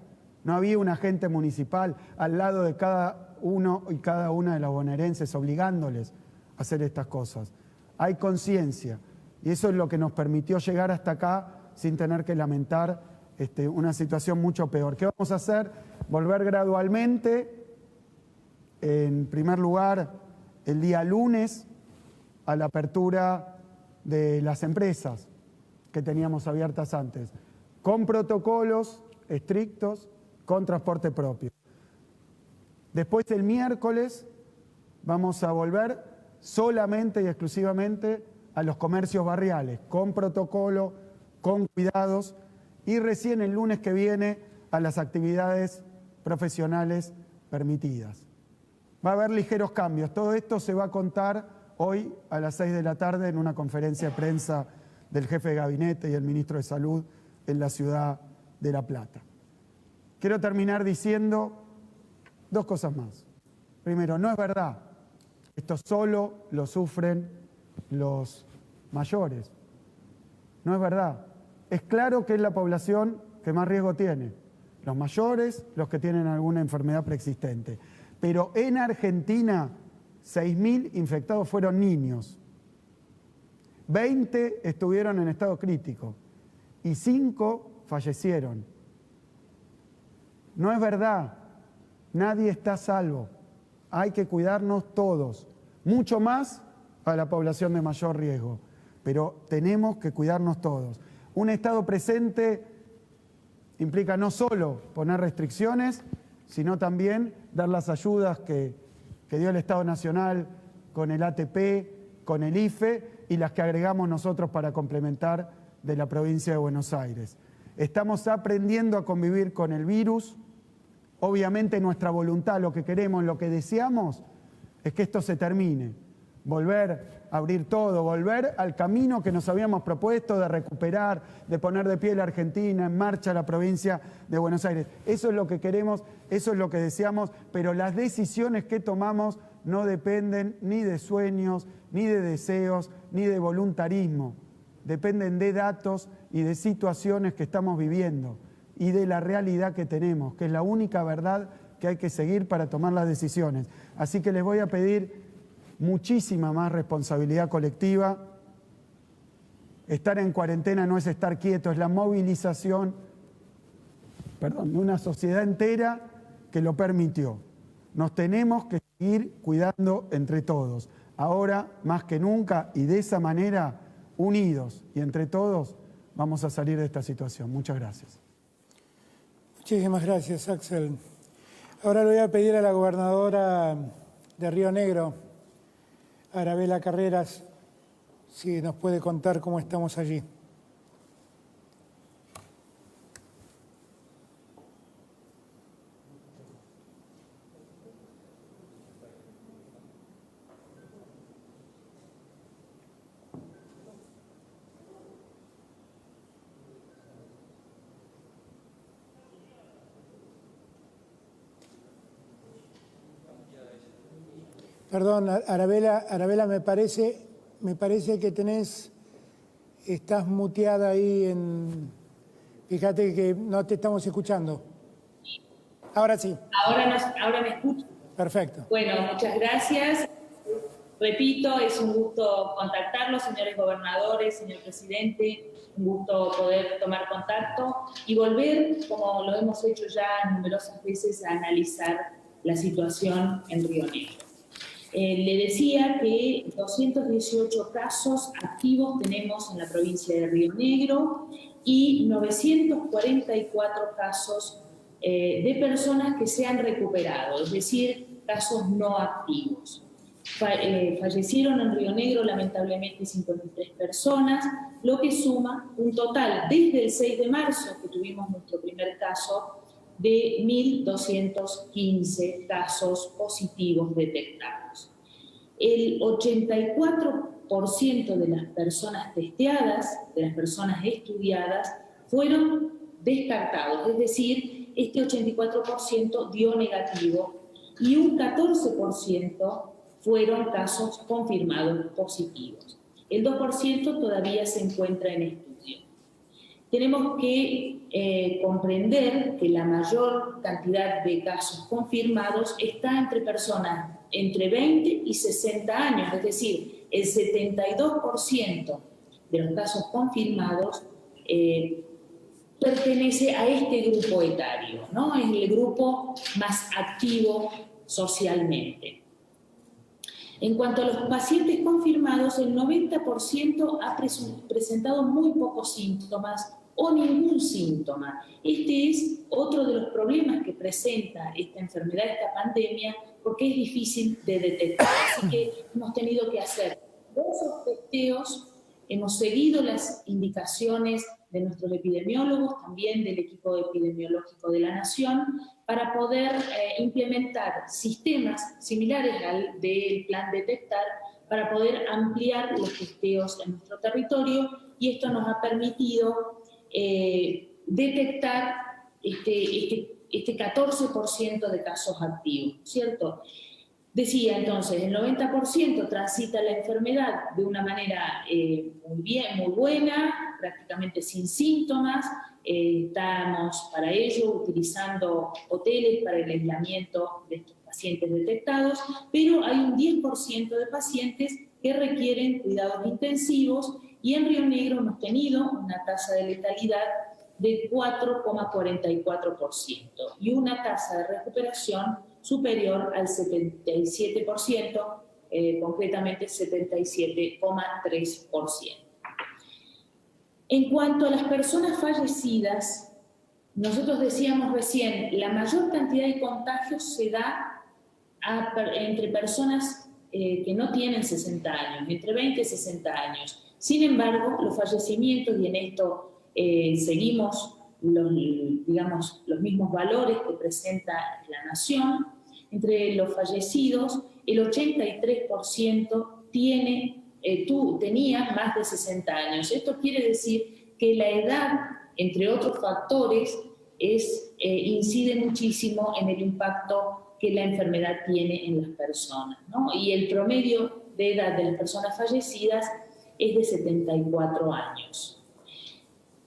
no había un agente municipal al lado de cada uno y cada una de los bonaerenses obligándoles a hacer estas cosas. Hay conciencia y eso es lo que nos permitió llegar hasta acá sin tener que lamentar una situación mucho peor. ¿Qué vamos a hacer? Volver gradualmente, en primer lugar, el día lunes, a la apertura de las empresas que teníamos abiertas antes, con protocolos estrictos, con transporte propio. Después, el miércoles, vamos a volver solamente y exclusivamente a los comercios barriales, con protocolo, con cuidados, y recién el lunes que viene a las actividades profesionales permitidas. Va a haber ligeros cambios. Todo esto se va a contar hoy a las 6 de la tarde en una conferencia de prensa del jefe de gabinete y el ministro de Salud en la ciudad de La Plata. Quiero terminar diciendo dos cosas más. Primero, no es verdad, esto solo lo sufren los mayores. No es verdad. Es claro que es la población que más riesgo tiene. Los mayores, los que tienen alguna enfermedad preexistente. Pero en Argentina, 6.000 infectados fueron niños. 20 estuvieron en estado crítico y 5 fallecieron. No es verdad. Nadie está a salvo. Hay que cuidarnos todos. Mucho más a la población de mayor riesgo. Pero tenemos que cuidarnos todos. Un estado presente implica no solo poner restricciones, sino también dar las ayudas que dio el Estado Nacional con el ATP, con el IFE y las que agregamos nosotros para complementar de la provincia de Buenos Aires. Estamos aprendiendo a convivir con el virus. Obviamente nuestra voluntad, lo que queremos, lo que deseamos, es que esto se termine. Volver a abrir todo, volver al camino que nos habíamos propuesto de recuperar, de poner de pie la Argentina, en marcha la provincia de Buenos Aires. Eso es lo que queremos, eso es lo que deseamos, pero las decisiones que tomamos no dependen ni de sueños, ni de deseos, ni de voluntarismo. Dependen de datos y de situaciones que estamos viviendo y de la realidad que tenemos, que es la única verdad que hay que seguir para tomar las decisiones. Así que les voy a pedir muchísima más responsabilidad colectiva. Estar en cuarentena no es estar quieto, es la movilización, de una sociedad entera que lo permitió. Nos tenemos que seguir cuidando entre todos, ahora más que nunca, y de esa manera, unidos y entre todos, vamos a salir de esta situación. Muchas gracias. Muchísimas gracias, Axel. Ahora le voy a pedir a la gobernadora de Río Negro, Arabela Carreras, si nos puede contar cómo estamos allí. Perdón, Arabela, me parece que estás muteada ahí fíjate que no te estamos escuchando. Ahora sí. Ahora me escucho. Perfecto. Bueno, muchas gracias. Repito, es un gusto contactarlos, señores gobernadores, señor presidente, un gusto poder tomar contacto y volver, como lo hemos hecho ya numerosas veces, a analizar la situación en Río Negro. Le decía que 218 casos activos tenemos en la provincia de Río Negro y 944 casos de personas que se han recuperado, es decir, casos no activos. Fallecieron en Río Negro lamentablemente 53 personas, lo que suma un total desde el 6 de marzo, que tuvimos nuestro primer caso, de 1.215 casos positivos detectados. El 84% de las personas testeadas, de las personas estudiadas, fueron descartados, es decir, este 84% dio negativo y un 14% fueron casos confirmados positivos. El 2% todavía se encuentra en estudio. Tenemos que comprender que la mayor cantidad de casos confirmados está entre personas entre 20 y 60 años, es decir, el 72% de los casos confirmados pertenece a este grupo etario, ¿no? Es el grupo más activo socialmente. En cuanto a los pacientes confirmados, el 90% ha presentado muy pocos síntomas o ningún síntoma. Este es otro de los problemas que presenta esta enfermedad, esta pandemia, porque es difícil de detectar. Así que hemos tenido que hacer diversos testeos, hemos seguido las indicaciones de nuestros epidemiólogos, también del equipo epidemiológico de la Nación, para poder implementar sistemas similares al del Plan Detectar para poder ampliar los testeos en nuestro territorio, y esto nos ha permitido detectar este 14% de casos activos, ¿cierto? Decía entonces, el 90% transita la enfermedad de una manera muy bien, muy buena, prácticamente sin síntomas. Estamos para ello utilizando hoteles para el aislamiento de estos pacientes detectados, pero hay un 10% de pacientes que requieren cuidados intensivos, y en Río Negro hemos tenido una tasa de letalidad de 4,44% y una tasa de recuperación superior al 77%, concretamente 77,3%. En cuanto a las personas fallecidas, nosotros decíamos recién, la mayor cantidad de contagios se da entre personas que no tienen 60 años, entre 20 y 60 años. Sin embargo, los fallecimientos, y en esto seguimos los mismos valores que presenta la Nación, entre los fallecidos, el 83% tenía más de 60 años. Esto quiere decir que la edad, entre otros factores, incide muchísimo en el impacto que la enfermedad tiene en las personas, ¿no? Y el promedio de edad de las personas fallecidas es de 74 años.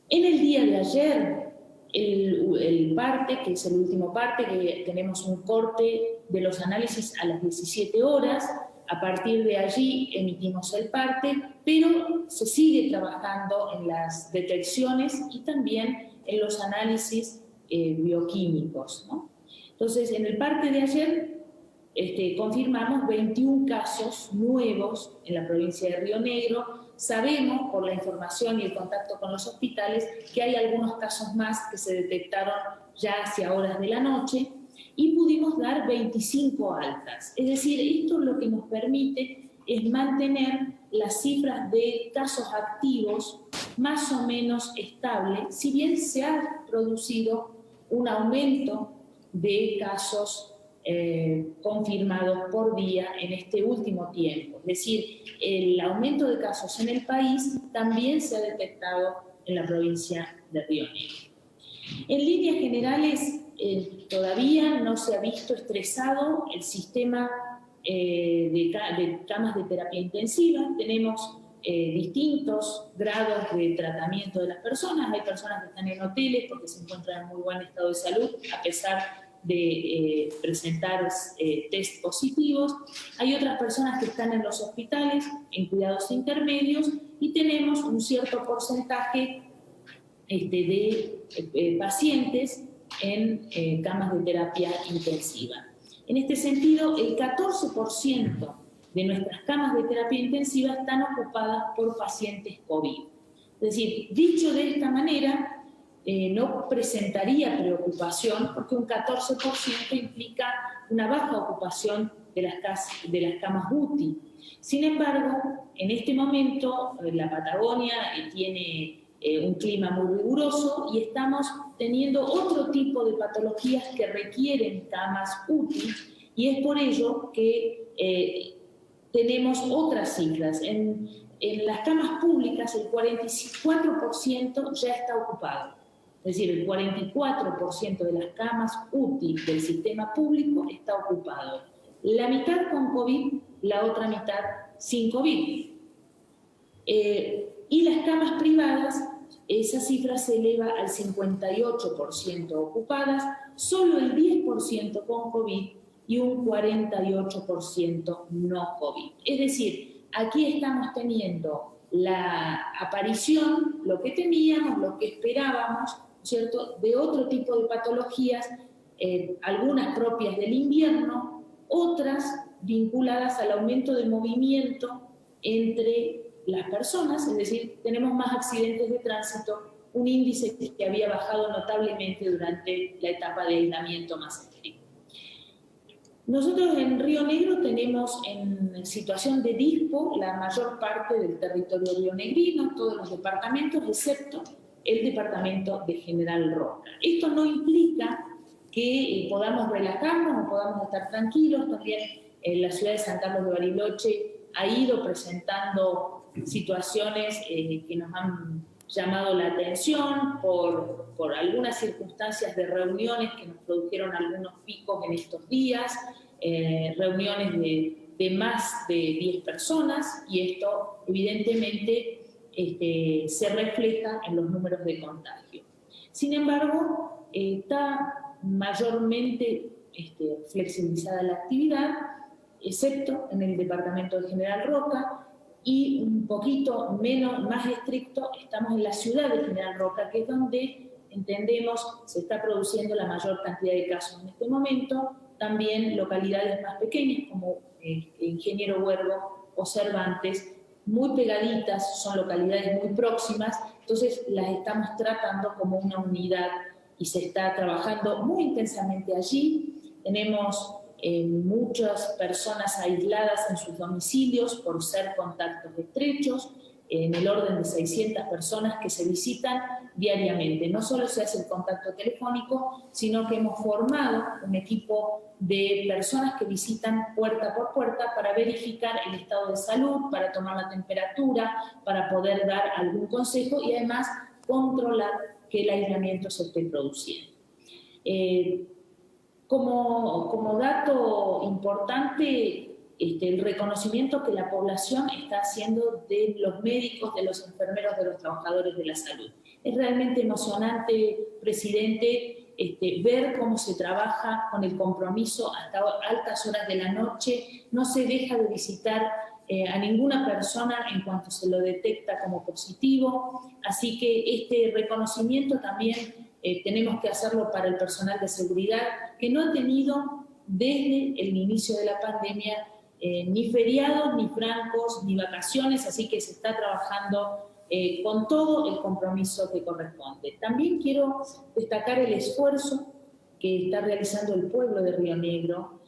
En el día de ayer, el parte, que es el último parte, que tenemos un corte de los análisis a las 17 horas, a partir de allí emitimos el parte, pero se sigue trabajando en las detecciones y también en los análisis bioquímicos, ¿no? Entonces, en el parte de ayer confirmamos 21 casos nuevos en la provincia de Río Negro. Sabemos, por la información y el contacto con los hospitales, que hay algunos casos más que se detectaron ya hacia horas de la noche, y pudimos dar 25 altas. Es decir, esto lo que nos permite es mantener las cifras de casos activos más o menos estables, si bien se ha producido un aumento de casos confirmados por día en este último tiempo. Es decir, el aumento de casos en el país también se ha detectado en la provincia de Río Negro. En líneas generales, todavía no se ha visto estresado el sistema de camas de terapia intensiva. Tenemos distintos grados de tratamiento de las personas. Hay personas que están en hoteles porque se encuentran en muy buen estado de salud, a pesar de presentar test positivos. Hay otras personas que están en los hospitales, en cuidados intermedios, y tenemos un cierto porcentaje de pacientes en camas de terapia intensiva. En este sentido, el 14% de nuestras camas de terapia intensiva están ocupadas por pacientes COVID. Es decir, dicho de esta manera, no presentaría preocupación, porque un 14% implica una baja ocupación de las camas UTI. Sin embargo, en este momento la Patagonia tiene un clima muy riguroso y estamos teniendo otro tipo de patologías que requieren camas UTI, y es por ello que tenemos otras cifras. En las camas públicas el 44% ya está ocupado. Es decir, el 44% de las camas UTI del sistema público está ocupado. La mitad con COVID, la otra mitad sin COVID. Y las camas privadas, esa cifra se eleva al 58% ocupadas, solo el 10% con COVID y un 48% no COVID. Es decir, aquí estamos teniendo la aparición, lo que temíamos, lo que esperábamos, ¿cierto?, de otro tipo de patologías, algunas propias del invierno, otras vinculadas al aumento del movimiento entre las personas, es decir, tenemos más accidentes de tránsito, un índice que había bajado notablemente durante la etapa de aislamiento más estricto. Nosotros en Río Negro tenemos en situación de DISPO la mayor parte del territorio rionegrino, todos los departamentos, excepto el departamento de General Roca. Esto no implica que podamos relajarnos o podamos estar tranquilos. También en la ciudad de San Carlos de Bariloche ha ido presentando situaciones que nos han llamado la atención por algunas circunstancias de reuniones que nos produjeron algunos picos en estos días, reuniones de más de 10 personas, y esto evidentemente se refleja en los números de contagio. Sin embargo, está mayormente flexibilizada la actividad, excepto en el departamento de General Roca, y un poquito más estricto estamos en la ciudad de General Roca, que es donde entendemos se está produciendo la mayor cantidad de casos en este momento. También localidades más pequeñas como Ingeniero Huergo o Cervantes, muy pegaditas, son localidades muy próximas, entonces las estamos tratando como una unidad y se está trabajando muy intensamente allí. Tenemos muchas personas aisladas en sus domicilios por ser contactos estrechos, en el orden de 600 personas que se visitan diariamente. No solo se hace el contacto telefónico, sino que hemos formado un equipo de personas que visitan puerta por puerta para verificar el estado de salud, para tomar la temperatura, para poder dar algún consejo y además controlar que el aislamiento se esté produciendo. Como dato importante, el reconocimiento que la población está haciendo de los médicos, de los enfermeros, de los trabajadores de la salud. Es realmente emocionante, presidente, ver cómo se trabaja con el compromiso hasta altas horas de la noche. No se deja de visitar a ninguna persona en cuanto se lo detecta como positivo. Así que este reconocimiento también tenemos que hacerlo para el personal de seguridad, que no ha tenido desde el inicio de la pandemia ni feriados, ni francos, ni vacaciones, así que se está trabajando con todo el compromiso que corresponde. También quiero destacar el esfuerzo que está realizando el pueblo de Río Negro,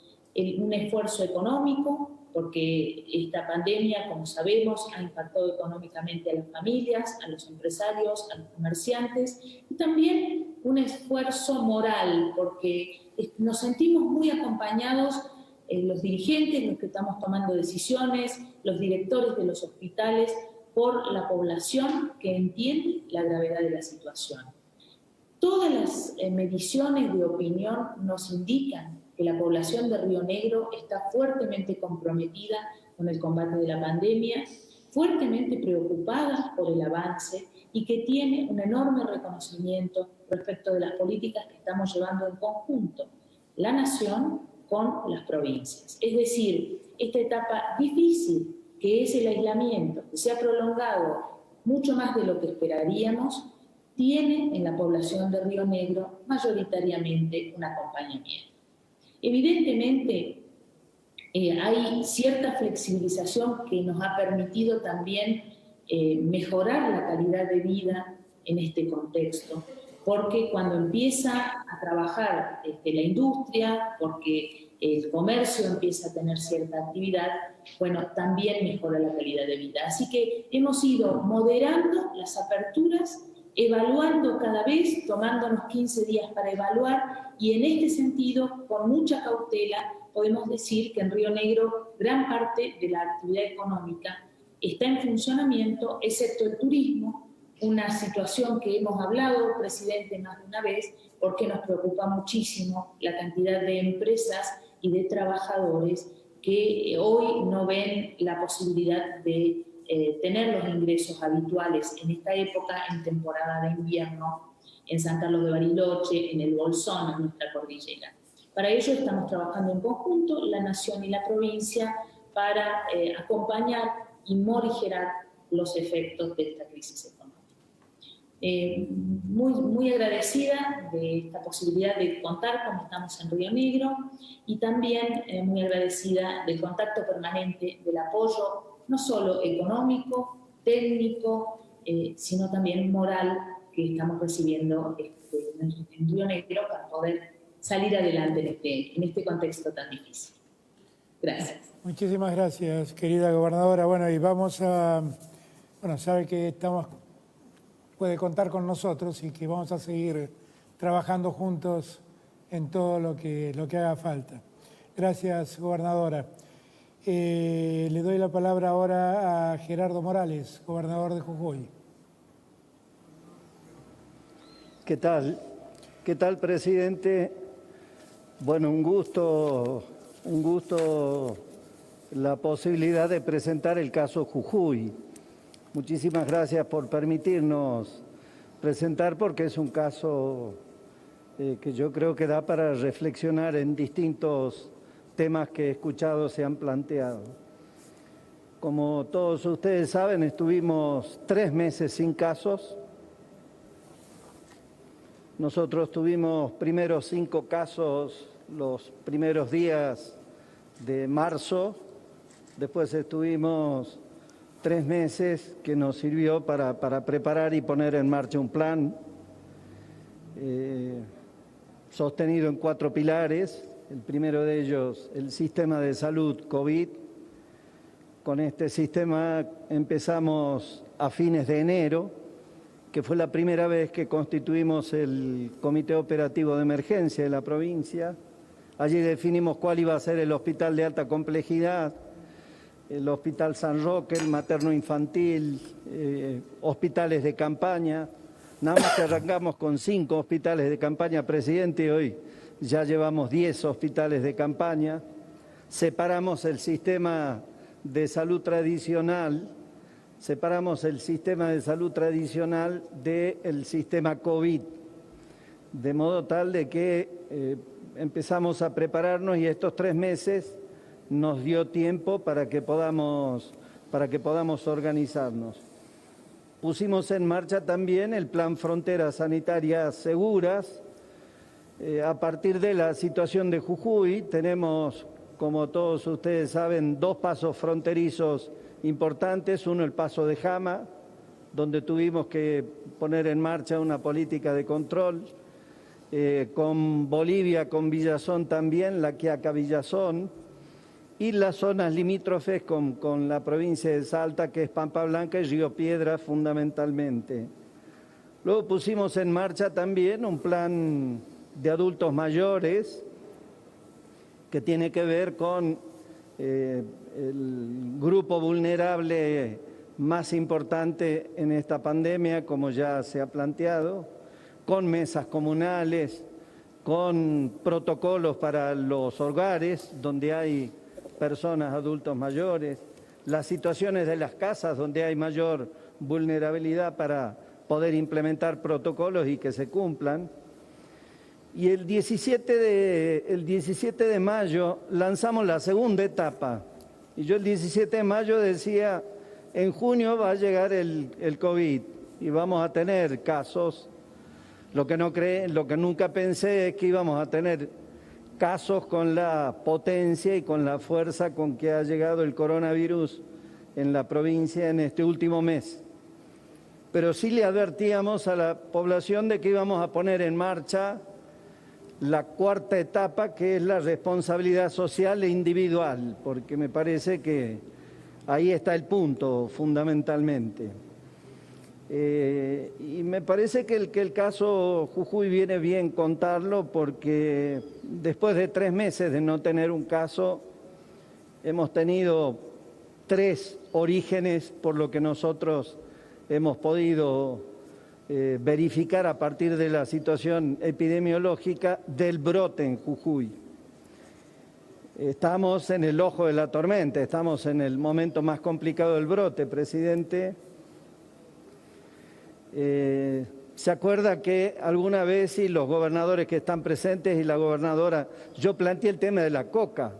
un esfuerzo económico, porque esta pandemia, como sabemos, ha impactado económicamente a las familias, a los empresarios, a los comerciantes, y también un esfuerzo moral, porque nos sentimos muy acompañados los dirigentes, los que estamos tomando decisiones, los directores de los hospitales, por la población que entiende la gravedad de la situación. Todas las mediciones de opinión nos indican que la población de Río Negro está fuertemente comprometida con el combate de la pandemia, fuertemente preocupada por el avance y que tiene un enorme reconocimiento respecto de las políticas que estamos llevando en conjunto, la nación con las provincias. Es decir, esta etapa difícil que es el aislamiento, que se ha prolongado mucho más de lo que esperaríamos, tiene en la población de Río Negro mayoritariamente un acompañamiento. Evidentemente, hay cierta flexibilización que nos ha permitido también mejorar la calidad de vida en este contexto, porque cuando empieza a trabajar la industria, porque el comercio empieza a tener cierta actividad, bueno, también mejora la calidad de vida. Así que hemos ido moderando las aperturas, evaluando cada vez, tomándonos 15 días para evaluar, y en este sentido, con mucha cautela, podemos decir que en Río Negro gran parte de la actividad económica está en funcionamiento, excepto el turismo, una situación que hemos hablado, presidente, más de una vez, porque nos preocupa muchísimo la cantidad de empresas y de trabajadores que hoy no ven la posibilidad de tener los ingresos habituales en esta época, en temporada de invierno, en San Carlos de Bariloche, en el Bolsón, en nuestra cordillera. Para ello estamos trabajando en conjunto, la nación y la provincia, para acompañar y morigerar los efectos de esta crisis económica. Muy agradecida de esta posibilidad de contar como estamos en Río Negro, y también muy agradecida del contacto permanente, del apoyo no solo económico, técnico, sino también moral que estamos recibiendo en Río Negro para poder salir adelante en este contexto tan difícil. Gracias. Muchísimas gracias, querida gobernadora. Bueno, y vamos a... Bueno, sabe que puede contar con nosotros y que vamos a seguir trabajando juntos en todo lo que haga falta. Gracias, gobernadora. Le doy la palabra ahora a Gerardo Morales, gobernador de Jujuy. ¿Qué tal? ¿Qué tal, presidente? Bueno, un gusto la posibilidad de presentar el caso Jujuy. Muchísimas gracias por permitirnos presentar, porque es un caso que yo creo que da para reflexionar en distintos temas que he escuchado se han planteado. Como todos ustedes saben, estuvimos 3 meses sin casos. Nosotros tuvimos primero 5 casos los primeros días de marzo, después estuvimos 3 meses que nos sirvió para preparar y poner en marcha un plan sostenido en 4 pilares. El primero de ellos, el sistema de salud COVID. Con este sistema empezamos a fines de enero, que fue la primera vez que constituimos el Comité Operativo de Emergencia de la provincia. Allí definimos cuál iba a ser el hospital de alta complejidad, el Hospital San Roque, el materno-infantil, hospitales de campaña. Nada más que arrancamos con 5 hospitales de campaña, presidente, y hoy ya llevamos 10 hospitales de campaña. Separamos el sistema de salud tradicional, del sistema COVID, de modo tal de que empezamos a prepararnos, y estos 3 meses nos dio tiempo para que podamos organizarnos. Pusimos en marcha también el Plan Fronteras Sanitarias Seguras. A partir de la situación de Jujuy, tenemos, como todos ustedes saben, 2 pasos fronterizos importantes. Uno, el paso de Jama, donde tuvimos que poner en marcha una política de control. Con Bolivia, con Villazón también, La Quiaca Villazón, y las zonas limítrofes con la provincia de Salta, que es Pampa Blanca y Río Piedra fundamentalmente. Luego pusimos en marcha también un plan de adultos mayores que tiene que ver con el grupo vulnerable más importante en esta pandemia, como ya se ha planteado, con mesas comunales, con protocolos para los hogares donde hay personas, adultos mayores, las situaciones de las casas donde hay mayor vulnerabilidad para poder implementar protocolos y que se cumplan. Y el 17 de mayo lanzamos la segunda etapa. Y yo el 17 de mayo decía, en junio va a llegar el COVID y vamos a tener casos. Lo que nunca pensé es que íbamos a tener casos con la potencia y con la fuerza con que ha llegado el coronavirus en la provincia en este último mes. Pero sí le advertíamos a la población de que íbamos a poner en marcha la 4ª etapa, que es la responsabilidad social e individual, porque me parece que ahí está el punto fundamentalmente. Y me parece que el caso Jujuy viene bien contarlo, porque después de 3 meses de no tener un caso, hemos tenido 3 orígenes por lo que nosotros hemos podido verificar a partir de la situación epidemiológica del brote en Jujuy. Estamos en el ojo de la tormenta, estamos en el momento más complicado del brote, presidente. ¿Se acuerda que alguna vez, y los gobernadores que están presentes y la gobernadora, yo planteé el tema de la coca?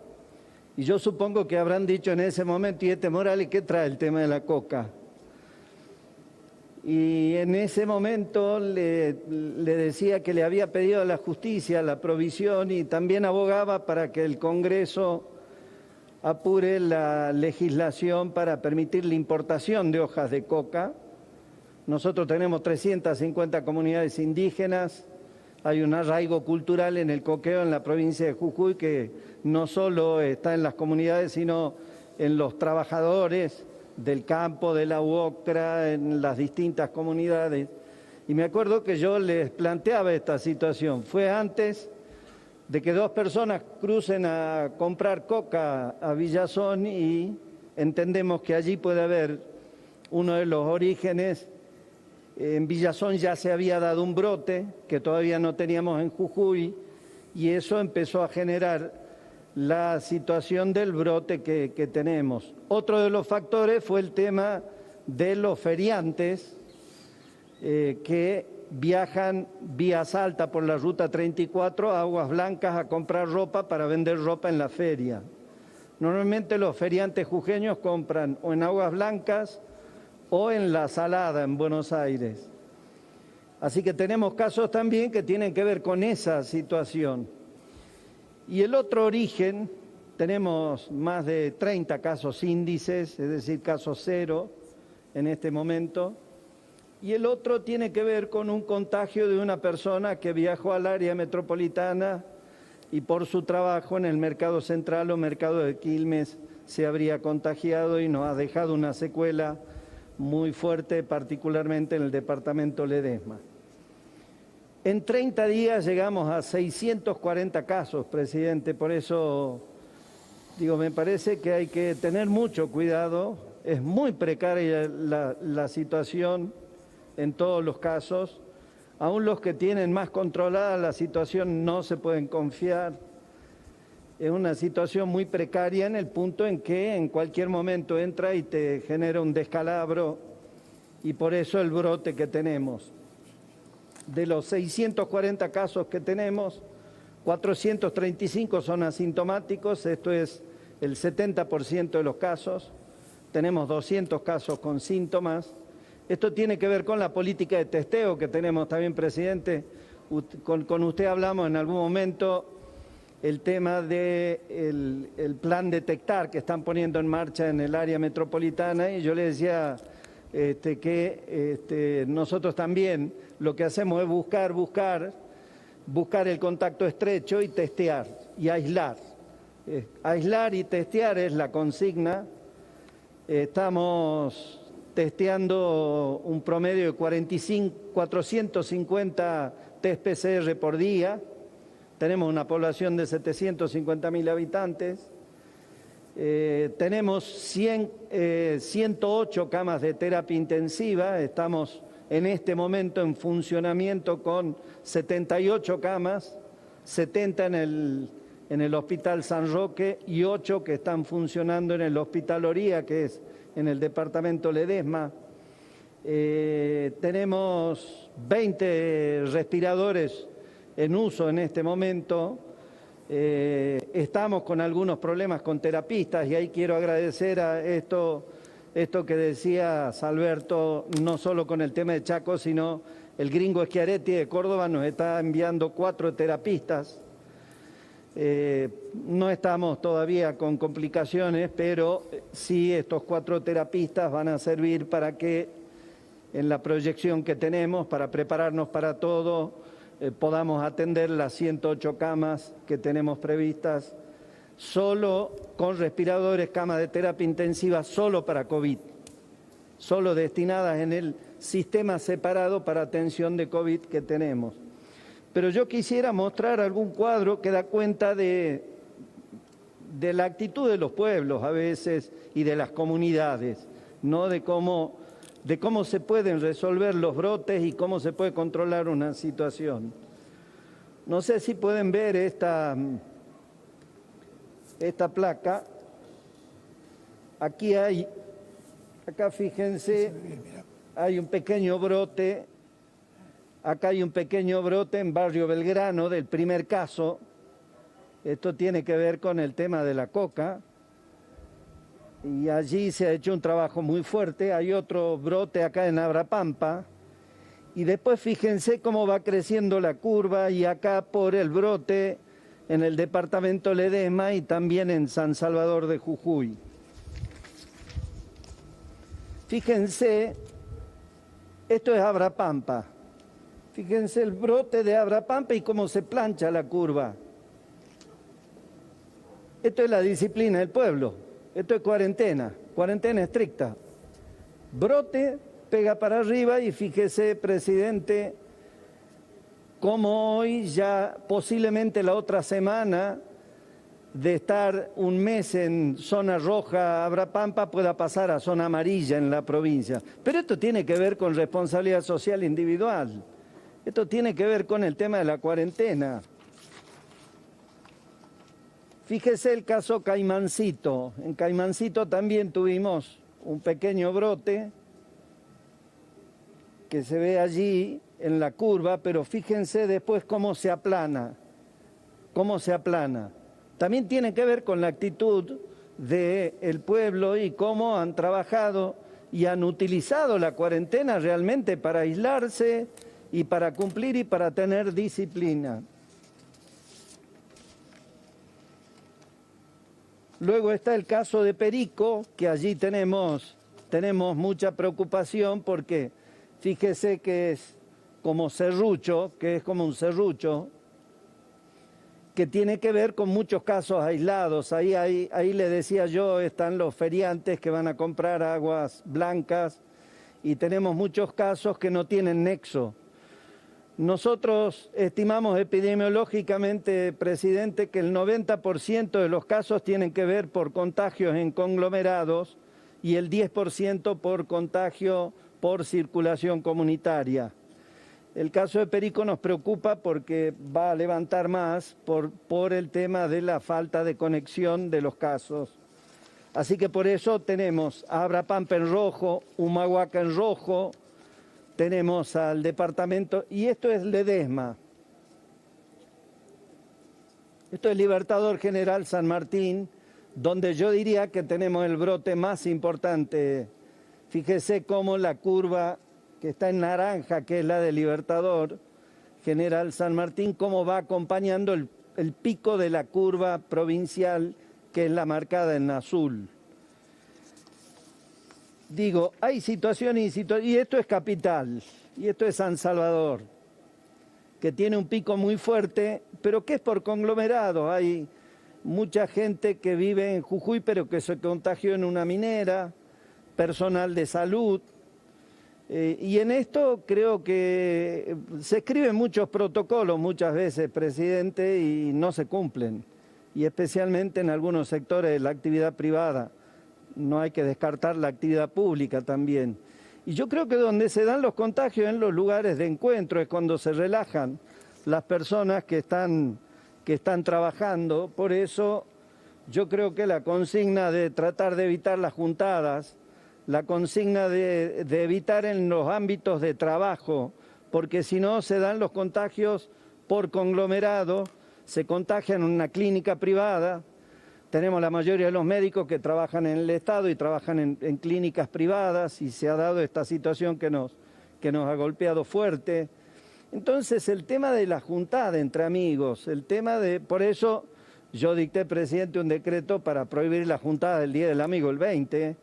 Y yo supongo que habrán dicho en ese momento, y Morales, ¿qué trae el tema de la coca? Y en ese momento le decía que le había pedido a la justicia la provisión y también abogaba para que el Congreso apure la legislación para permitir la importación de hojas de coca. Nosotros tenemos 350 comunidades indígenas, hay un arraigo cultural en el coqueo en la provincia de Jujuy que no solo está en las comunidades, sino en los trabajadores del campo, de la UOCRA, en las distintas comunidades. Y me acuerdo que yo les planteaba esta situación. Fue antes de que dos personas crucen a comprar coca a Villazón y entendemos que allí puede haber uno de los orígenes. En Villazón ya se había dado un brote que todavía no teníamos en Jujuy y eso empezó a generar la situación del brote que tenemos. Otro de los factores fue el tema de los feriantes que viajan vía Salta por la Ruta 34 a Aguas Blancas a comprar ropa para vender ropa en la feria. Normalmente los feriantes jujeños compran o en Aguas Blancas o en La Salada, en Buenos Aires. Así que tenemos casos también que tienen que ver con esa situación. Y el otro origen, tenemos más de 30 casos índices, es decir, casos cero en este momento. Y el otro tiene que ver con un contagio de una persona que viajó al área metropolitana y por su trabajo en el Mercado Central o Mercado de Quilmes se habría contagiado y nos ha dejado una secuela muy fuerte, particularmente en el departamento Ledesma. En 30 días llegamos a 640 casos, presidente, por eso digo, me parece que hay que tener mucho cuidado, es muy precaria la situación en todos los casos, aún los que tienen más controlada la situación no se pueden confiar. Es una situación muy precaria en el punto en que en cualquier momento entra y te genera un descalabro y por eso el brote que tenemos. De los 640 casos que tenemos, 435 son asintomáticos, esto es el 70% de los casos. Tenemos 200 casos con síntomas. Esto tiene que ver con la política de testeo que tenemos también, presidente. Con usted hablamos en algún momento el tema del plan detectar que están poniendo en marcha en el área metropolitana y yo le decía que nosotros también lo que hacemos es buscar el contacto estrecho y testear y aislar. Aislar y testear es la consigna. Estamos testeando un promedio de 450 test PCR por día. Tenemos una población de 750.000 habitantes. Tenemos 108 camas de terapia intensiva. Estamos en este momento en funcionamiento con 78 camas, 70 en el Hospital San Roque y 8 que están funcionando en el Hospital Oría, que es en el departamento Ledesma. Tenemos 20 respiradores en uso en este momento. Estamos con algunos problemas con terapistas y ahí quiero agradecer a esto que decía Salberto, no solo con el tema de Chaco, sino el gringo Schiaretti de Córdoba nos está enviando 4 terapistas. No estamos todavía con complicaciones, pero sí estos 4 terapistas van a servir para que en la proyección que tenemos, para prepararnos para todo, podamos atender las 108 camas que tenemos previstas, solo con respiradores, camas de terapia intensiva, solo para COVID, solo destinadas en el sistema separado para atención de COVID que tenemos. Pero yo quisiera mostrar algún cuadro que da cuenta de la actitud de los pueblos a veces y de las comunidades, ¿no? De cómo se pueden resolver los brotes y cómo se puede controlar una situación. No sé si pueden ver esta placa. Acá fíjense, hay un pequeño brote. Acá hay un pequeño brote en Barrio Belgrano del primer caso. Esto tiene que ver con el tema de la coca. Y allí se ha hecho un trabajo muy fuerte. Hay otro brote acá en Abrapampa. Y después fíjense cómo va creciendo la curva y acá por el brote en el departamento Ledesma y también en San Salvador de Jujuy. Fíjense, esto es Abrapampa. Fíjense el brote de Abrapampa y cómo se plancha la curva. Esto es la disciplina del pueblo. Esto es cuarentena estricta. Brote, pega para arriba y fíjese, presidente, como hoy ya posiblemente la otra semana de estar un mes en zona roja Abrapampa pueda pasar a zona amarilla en la provincia. Pero esto tiene que ver con responsabilidad social individual. Esto tiene que ver con el tema de la cuarentena. Fíjese el caso Caimancito. En Caimancito también tuvimos un pequeño brote que se ve allí en la curva, pero fíjense después cómo se aplana, También tiene que ver con la actitud del pueblo y cómo han trabajado y han utilizado la cuarentena realmente para aislarse y para cumplir y para tener disciplina. Luego está el caso de Perico, que allí tenemos mucha preocupación porque fíjese que es como serrucho, que es como un serrucho, que tiene que ver con muchos casos aislados. Ahí le decía yo, están los feriantes que van a comprar aguas blancas y tenemos muchos casos que no tienen nexo. Nosotros estimamos epidemiológicamente, presidente, que el 90% de los casos tienen que ver por contagios en conglomerados y el 10% por contagio por circulación comunitaria. El caso de Perico nos preocupa porque va a levantar más por el tema de la falta de conexión de los casos. Así que por eso tenemos a Abrapampa en rojo, Humahuaca en rojo, tenemos al departamento, y esto es Ledesma. Esto es Libertador General San Martín, donde yo diría que tenemos el brote más importante. Fíjese cómo la curva que está en naranja, que es la de Libertador General San Martín, cómo va acompañando el pico de la curva provincial, que es la marcada en azul. Digo, hay situaciones y esto es Capital, y esto es San Salvador, que tiene un pico muy fuerte, pero que es por conglomerado. Hay mucha gente que vive en Jujuy, pero que se contagió en una minera, personal de salud. Y en esto creo que se escriben muchos protocolos muchas veces, presidente, y no se cumplen. Y especialmente en algunos sectores de la actividad privada. No hay que descartar la actividad pública también. Y yo creo que donde se dan los contagios en los lugares de encuentro es cuando se relajan las personas que están trabajando. Por eso yo creo que la consigna de tratar de evitar las juntadas, la consigna de evitar en los ámbitos de trabajo, porque si no se dan los contagios por conglomerado, se contagian en una clínica privada. Tenemos la mayoría de los médicos que trabajan en el Estado y trabajan en clínicas privadas, y se ha dado esta situación que nos ha golpeado fuerte. Entonces el tema de la juntada entre amigos, por eso yo dicté, presidente, un decreto para prohibir la juntada del Día del Amigo el 20,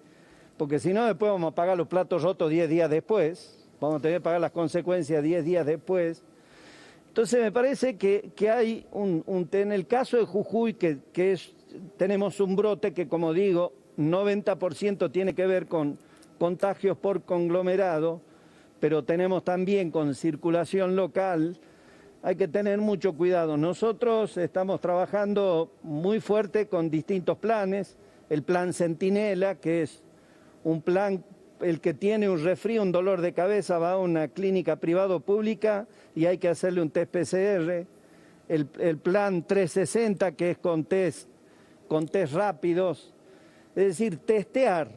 porque si no después vamos a pagar los platos rotos 10 días después, vamos a tener que pagar las consecuencias 10 días después. Entonces me parece que hay en el caso de Jujuy, tenemos un brote que, como digo, 90% tiene que ver con contagios por conglomerado, pero tenemos también con circulación local. Hay que tener mucho cuidado. Nosotros estamos trabajando muy fuerte con distintos planes. El plan Centinela, que es un plan, el que tiene un resfrío, un dolor de cabeza, va a una clínica privada o pública y hay que hacerle un test PCR. El plan 360, que es con test rápidos. Es decir, testear,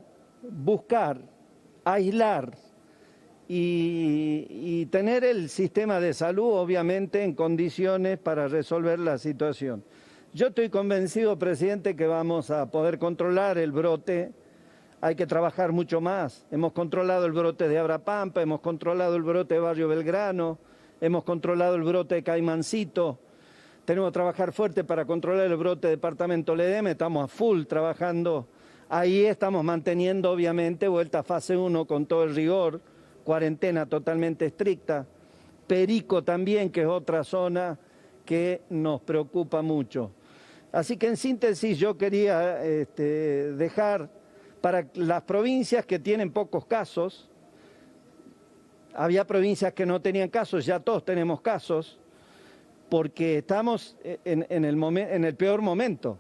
buscar, aislar y tener el sistema de salud, obviamente, en condiciones para resolver la situación. Yo estoy convencido, presidente, que vamos a poder controlar el brote. Hay que trabajar mucho más. Hemos controlado el brote de Abrapampa, hemos controlado el brote de Barrio Belgrano, hemos controlado el brote de Caimancito. Tenemos que trabajar fuerte para controlar el brote de departamento Ledesma, estamos a full trabajando. Ahí estamos manteniendo, obviamente, vuelta a fase 1 con todo el rigor, cuarentena totalmente estricta. Perico también, que es otra zona que nos preocupa mucho. Así que en síntesis yo quería dejar para las provincias que tienen pocos casos. Había provincias que no tenían casos, ya todos tenemos casos. porque estamos en el peor momento.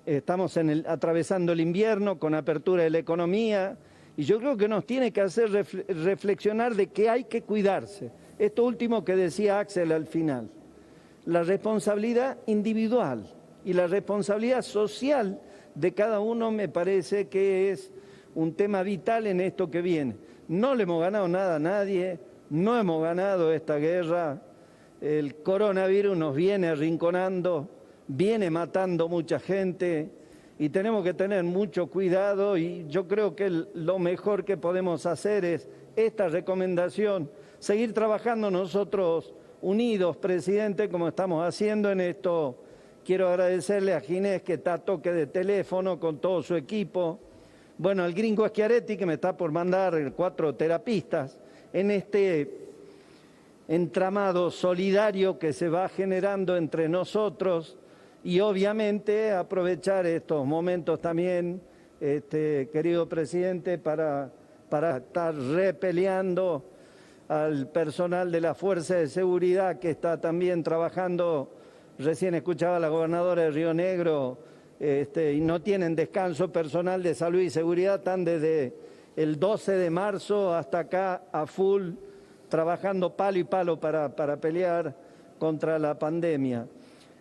Estamos atravesando el invierno con apertura de la economía y yo creo que nos tiene que hacer reflexionar de que hay que cuidarse. Esto último que decía Axel al final, la responsabilidad individual y la responsabilidad social de cada uno me parece que es un tema vital en esto que viene. No le hemos ganado nada a nadie, no hemos ganado esta guerra, el coronavirus nos viene arrinconando, viene matando mucha gente y tenemos que tener mucho cuidado y yo creo que lo mejor que podemos hacer es esta recomendación, seguir trabajando nosotros unidos, presidente, como estamos haciendo en esto. Quiero agradecerle a Ginés que está a toque de teléfono con todo su equipo. Bueno, al gringo Schiaretti que me está por mandar 4 terapistas en este entramado solidario que se va generando entre nosotros y obviamente aprovechar estos momentos también, querido presidente, para estar repeleando al personal de la Fuerza de Seguridad que está también trabajando. Recién escuchaba a la gobernadora de Río Negro y no tienen descanso personal de salud y seguridad, están desde el 12 de marzo hasta acá a full, trabajando palo y palo para pelear contra la pandemia.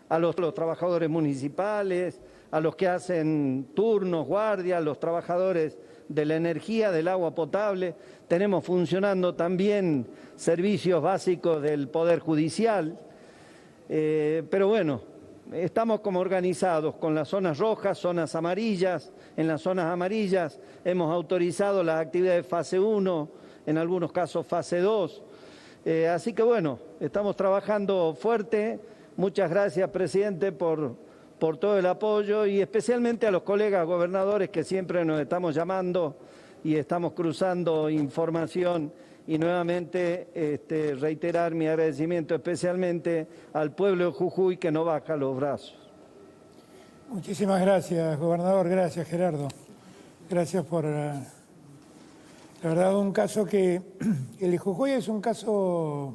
A los trabajadores municipales, a los que hacen turnos, guardias, los trabajadores de la energía, del agua potable. Tenemos funcionando también servicios básicos del Poder Judicial. Pero bueno, estamos como organizados con las zonas rojas, zonas amarillas. En las zonas amarillas hemos autorizado las actividades fase 1, en algunos casos fase 2. Así que bueno, estamos trabajando fuerte. Muchas gracias, presidente, por todo el apoyo y especialmente a los colegas gobernadores que siempre nos estamos llamando y estamos cruzando información. Y nuevamente reiterar mi agradecimiento especialmente al pueblo de Jujuy que no baja los brazos. Muchísimas gracias, gobernador. Gracias, Gerardo. Gracias por... la verdad, un caso que... El de Jujuy es un caso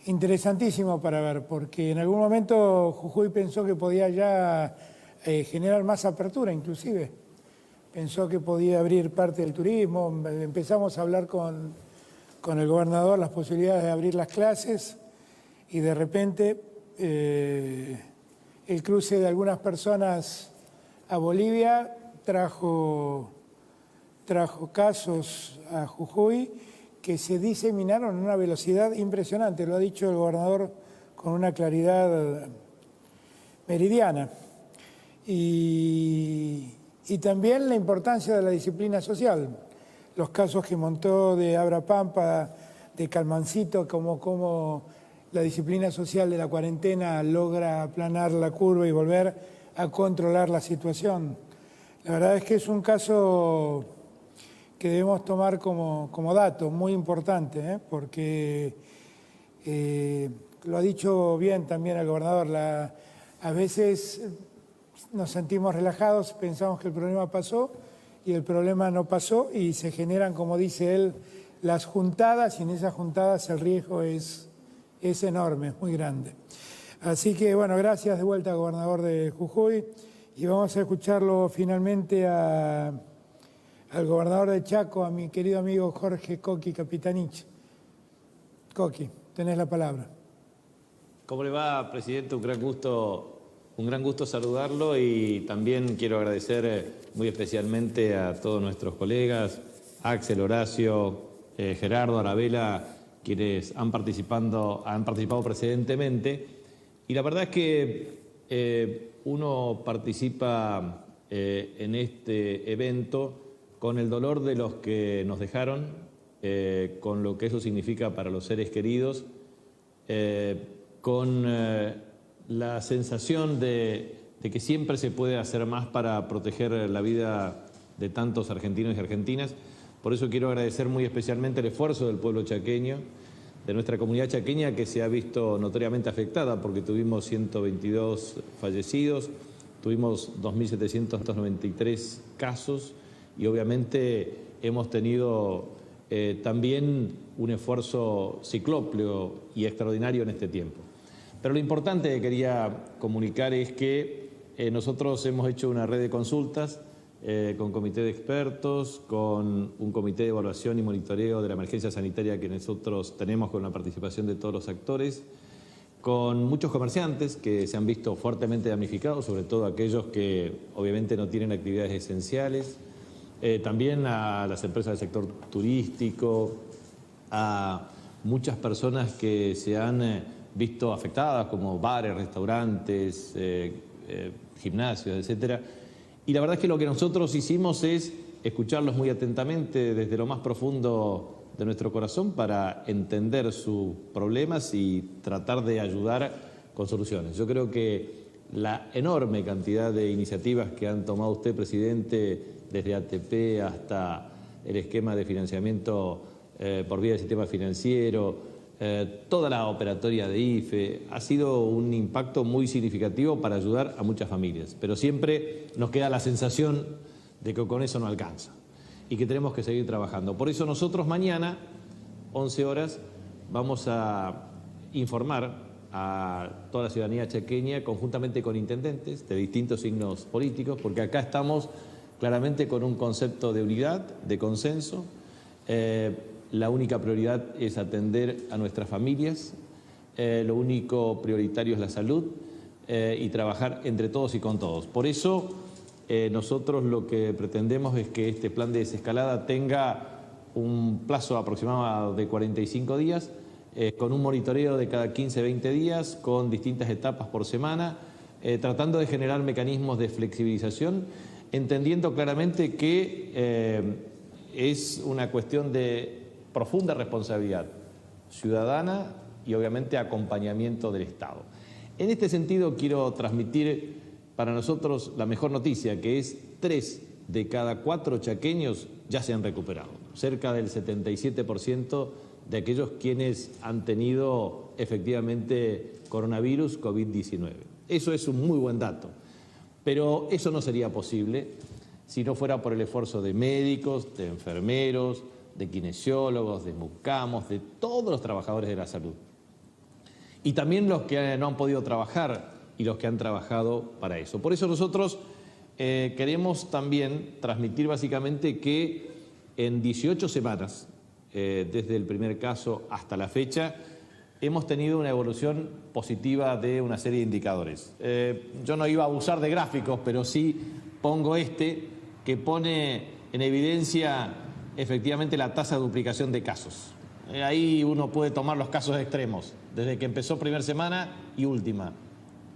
interesantísimo para ver, porque en algún momento Jujuy pensó que podía ya generar más apertura, inclusive. Pensó que podía abrir parte del turismo. Empezamos a hablar con el gobernador las posibilidades de abrir las clases y de repente el cruce de algunas personas a Bolivia trajo casos a Jujuy que se diseminaron a una velocidad impresionante. Lo ha dicho el gobernador con una claridad meridiana. Y también la importancia de la disciplina social. Los casos que montó de Abra Pampa, de Calmancito, como la disciplina social de la cuarentena logra aplanar la curva y volver a controlar la situación. La verdad es que es un caso que debemos tomar como dato muy importante, porque lo ha dicho bien también el gobernador, a veces nos sentimos relajados, pensamos que el problema pasó y el problema no pasó y se generan, como dice él, las juntadas y en esas juntadas el riesgo es enorme, es muy grande. Así que, bueno, gracias de vuelta, gobernador de Jujuy, y vamos a escucharlo finalmente al gobernador de Chaco, a mi querido amigo Jorge Coqui Capitanich. Coqui, tenés la palabra. ¿Cómo le va, presidente? Un gran gusto saludarlo y también quiero agradecer muy especialmente a todos nuestros colegas, Axel, Horacio, Gerardo, Arabela, quienes han participado precedentemente. Y la verdad es que uno participa en este evento con el dolor de los que nos dejaron, con lo que eso significa para los seres queridos, con la sensación de que siempre se puede hacer más para proteger la vida de tantos argentinos y argentinas. Por eso quiero agradecer muy especialmente el esfuerzo del pueblo chaqueño, de nuestra comunidad chaqueña, que se ha visto notoriamente afectada porque tuvimos 122 fallecidos, tuvimos 2.793 casos y obviamente hemos tenido también un esfuerzo ciclópeo y extraordinario en este tiempo. Pero lo importante que quería comunicar es que nosotros hemos hecho una red de consultas con comité de expertos, con un comité de evaluación y monitoreo de la emergencia sanitaria que nosotros tenemos con la participación de todos los actores, con muchos comerciantes que se han visto fuertemente damnificados, sobre todo aquellos que obviamente no tienen actividades esenciales, también a las empresas del sector turístico, a muchas personas que se han visto afectadas, como bares, restaurantes, gimnasios, etcétera. Y la verdad es que lo que nosotros hicimos es escucharlos muy atentamente desde lo más profundo de nuestro corazón para entender sus problemas y tratar de ayudar con soluciones. Yo creo que la enorme cantidad de iniciativas que han tomado usted, presidente, desde ATP hasta el esquema de financiamiento por vía del sistema financiero, toda la operatoria de IFE, ha sido un impacto muy significativo para ayudar a muchas familias. Pero siempre nos queda la sensación de que con eso no alcanza y que tenemos que seguir trabajando. Por eso nosotros mañana, 11 horas, vamos a informar a toda la ciudadanía chaqueña, conjuntamente con intendentes de distintos signos políticos, porque acá estamos claramente con un concepto de unidad, de consenso. La única prioridad es atender a nuestras familias, lo único prioritario es la salud y trabajar entre todos y con todos. Por eso nosotros lo que pretendemos es que este plan de desescalada tenga un plazo aproximado de 45 días, con un monitoreo de cada 15-20 días, con distintas etapas por semana, tratando de generar mecanismos de flexibilización, entendiendo claramente que es una cuestión de profunda responsabilidad ciudadana y obviamente acompañamiento del Estado. En este sentido quiero transmitir para nosotros la mejor noticia, que es 3 de cada 4 chaqueños ya se han recuperado, cerca del 77% de aquellos quienes han tenido efectivamente coronavirus, COVID-19. Eso es un muy buen dato, pero eso no sería posible si no fuera por el esfuerzo de médicos, de enfermeros, de kinesiólogos, de mucamos, de todos los trabajadores de la salud. Y también los que no han podido trabajar y los que han trabajado para eso. Por eso nosotros queremos también transmitir básicamente que en 18 semanas, desde el primer caso hasta la fecha, hemos tenido una evolución positiva de una serie de indicadores. Yo no iba a abusar de gráficos, pero sí pongo este que pone en evidencia efectivamente la tasa de duplicación de casos. Ahí uno puede tomar los casos extremos, desde que empezó primera semana y última.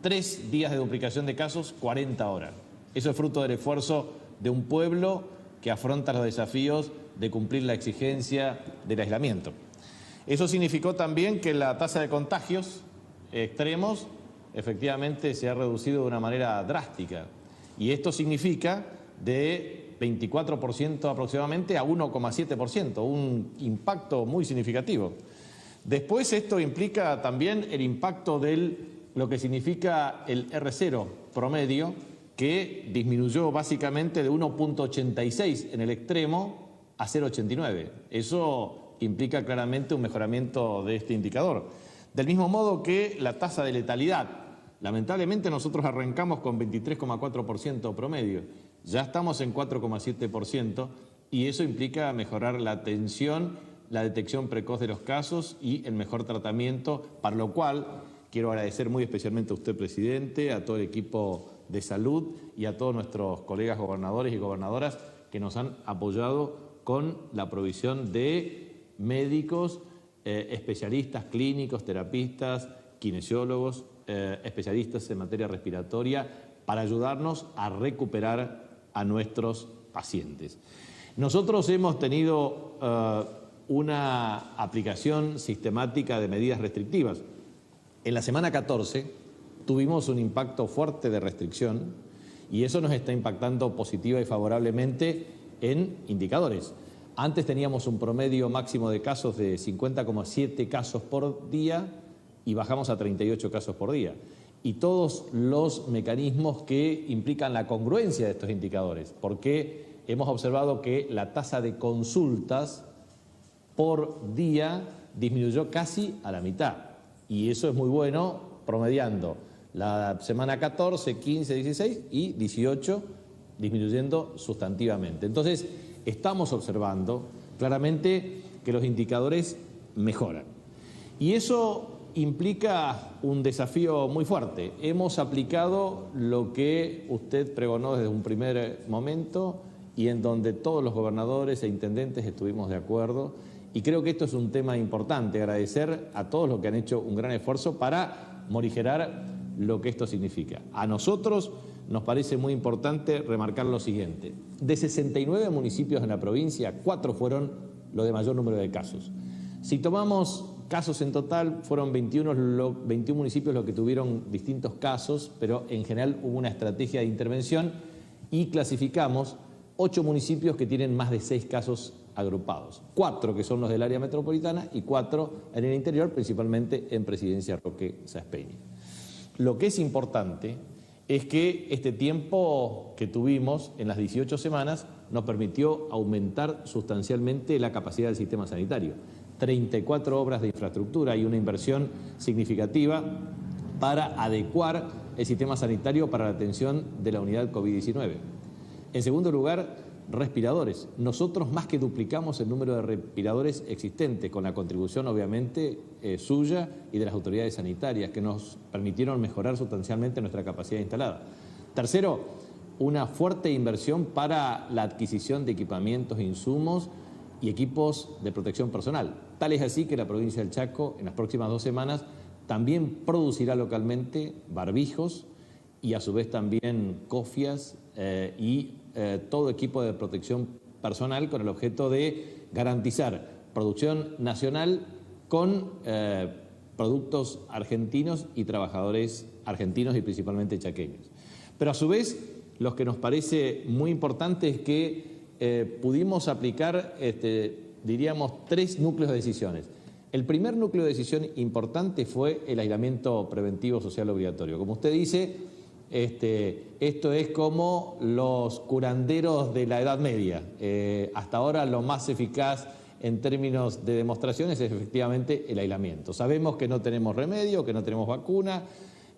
3 días de duplicación de casos, 40 horas. Eso es fruto del esfuerzo de un pueblo que afronta los desafíos de cumplir la exigencia del aislamiento. Eso significó también que la tasa de contagios extremos efectivamente se ha reducido de una manera drástica. Y esto significa de 24% aproximadamente a 1,7%, un impacto muy significativo. Después esto implica también el impacto de lo que significa el R0 promedio, que disminuyó básicamente de 1,86 en el extremo a 0,89. Eso implica claramente un mejoramiento de este indicador. Del mismo modo que la tasa de letalidad. Lamentablemente nosotros arrancamos con 23,4% promedio. Ya estamos en 4,7% y eso implica mejorar la atención, la detección precoz de los casos y el mejor tratamiento, para lo cual quiero agradecer muy especialmente a usted, presidente, a todo el equipo de salud y a todos nuestros colegas gobernadores y gobernadoras que nos han apoyado con la provisión de médicos, especialistas clínicos, terapistas, kinesiólogos, especialistas en materia respiratoria, para ayudarnos a recuperar a nuestros pacientes. Nosotros hemos tenido una aplicación sistemática de medidas restrictivas. En la semana 14 tuvimos un impacto fuerte de restricción y eso nos está impactando positiva y favorablemente en indicadores. Antes teníamos un promedio máximo de casos de 50,7 casos por día y bajamos a 38 casos por día. Y todos los mecanismos que implican la congruencia de estos indicadores, porque hemos observado que la tasa de consultas por día disminuyó casi a la mitad. Y eso es muy bueno, promediando la semana 14, 15, 16 y 18, disminuyendo sustantivamente. Entonces, estamos observando claramente que los indicadores mejoran. Y eso implica un desafío muy fuerte. Hemos aplicado lo que usted pregonó desde un primer momento y en donde todos los gobernadores e intendentes estuvimos de acuerdo. Y creo que esto es un tema importante, agradecer a todos los que han hecho un gran esfuerzo para morigerar lo que esto significa. A nosotros nos parece muy importante remarcar lo siguiente. De 69 municipios en la provincia, 4 fueron los de mayor número de casos. Si tomamos casos en total, fueron 21 municipios los que tuvieron distintos casos, pero en general hubo una estrategia de intervención y clasificamos 8 municipios que tienen más de 6 casos agrupados. 4 que son los del área metropolitana y 4 en el interior, principalmente en Presidencia Roque Saspeña. Lo que es importante es que este tiempo que tuvimos en las 18 semanas nos permitió aumentar sustancialmente la capacidad del sistema sanitario. 34 obras de infraestructura y una inversión significativa para adecuar el sistema sanitario para la atención de la unidad COVID-19. En segundo lugar, respiradores. Nosotros más que duplicamos el número de respiradores existentes, con la contribución obviamente suya y de las autoridades sanitarias, que nos permitieron mejorar sustancialmente nuestra capacidad instalada. Tercero, una fuerte inversión para la adquisición de equipamientos e insumos y equipos de protección personal. Tal es así que la provincia del Chaco, en las próximas 2 semanas, también producirá localmente barbijos y a su vez también cofias y todo equipo de protección personal con el objeto de garantizar producción nacional con productos argentinos y trabajadores argentinos y principalmente chaqueños. Pero a su vez, lo que nos parece muy importante es que pudimos aplicar, diríamos, 3 núcleos de decisiones. El primer núcleo de decisión importante fue el aislamiento preventivo social obligatorio. Como usted dice, esto es como los curanderos de la Edad Media. Hasta ahora lo más eficaz en términos de demostraciones es efectivamente el aislamiento. Sabemos que no tenemos remedio, que no tenemos vacuna,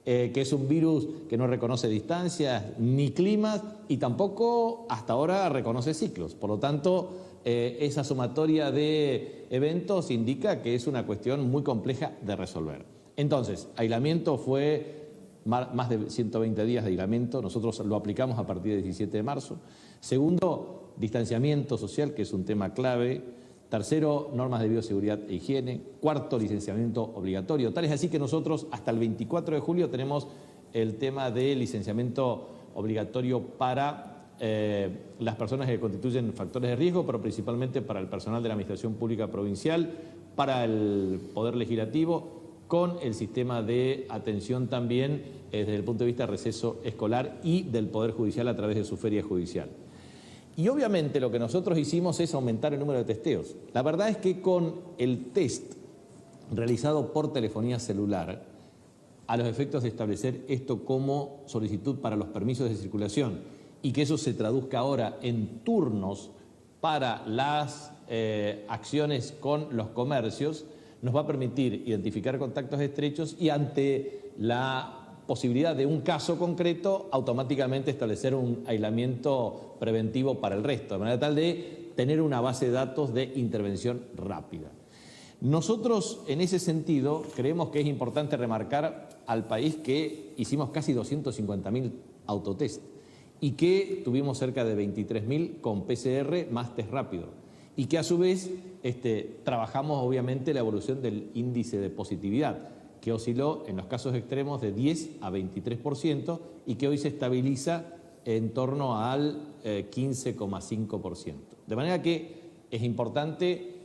que es un virus que no reconoce distancias ni climas y tampoco hasta ahora reconoce ciclos. Por lo tanto, esa sumatoria de eventos indica que es una cuestión muy compleja de resolver. Entonces, aislamiento fue más de 120 días de aislamiento, nosotros lo aplicamos a partir del 17 de marzo. Segundo, distanciamiento social, que es un tema clave. Tercero, normas de bioseguridad e higiene. Cuarto, licenciamiento obligatorio. Tal es así que nosotros hasta el 24 de julio tenemos el tema de licenciamiento obligatorio para las personas que constituyen factores de riesgo, pero principalmente para el personal de la Administración Pública Provincial, para el Poder Legislativo, con el sistema de atención también desde el punto de vista de receso escolar y del Poder Judicial a través de su feria judicial. Y obviamente lo que nosotros hicimos es aumentar el número de testeos. La verdad es que con el test realizado por telefonía celular, a los efectos de establecer esto como solicitud para los permisos de circulación y que eso se traduzca ahora en turnos para las acciones con los comercios, nos va a permitir identificar contactos estrechos y ante la posibilidad de un caso concreto, automáticamente establecer un aislamiento preventivo para el resto, de manera tal de tener una base de datos de intervención rápida. Nosotros, en ese sentido, creemos que es importante remarcar al país que hicimos casi 250.000 autotest y que tuvimos cerca de 23.000 con PCR más test rápido y que a su vez trabajamos obviamente la evolución del índice de positividad, que osciló en los casos extremos de 10 a 23% y que hoy se estabiliza en torno al 15,5%. De manera que es importante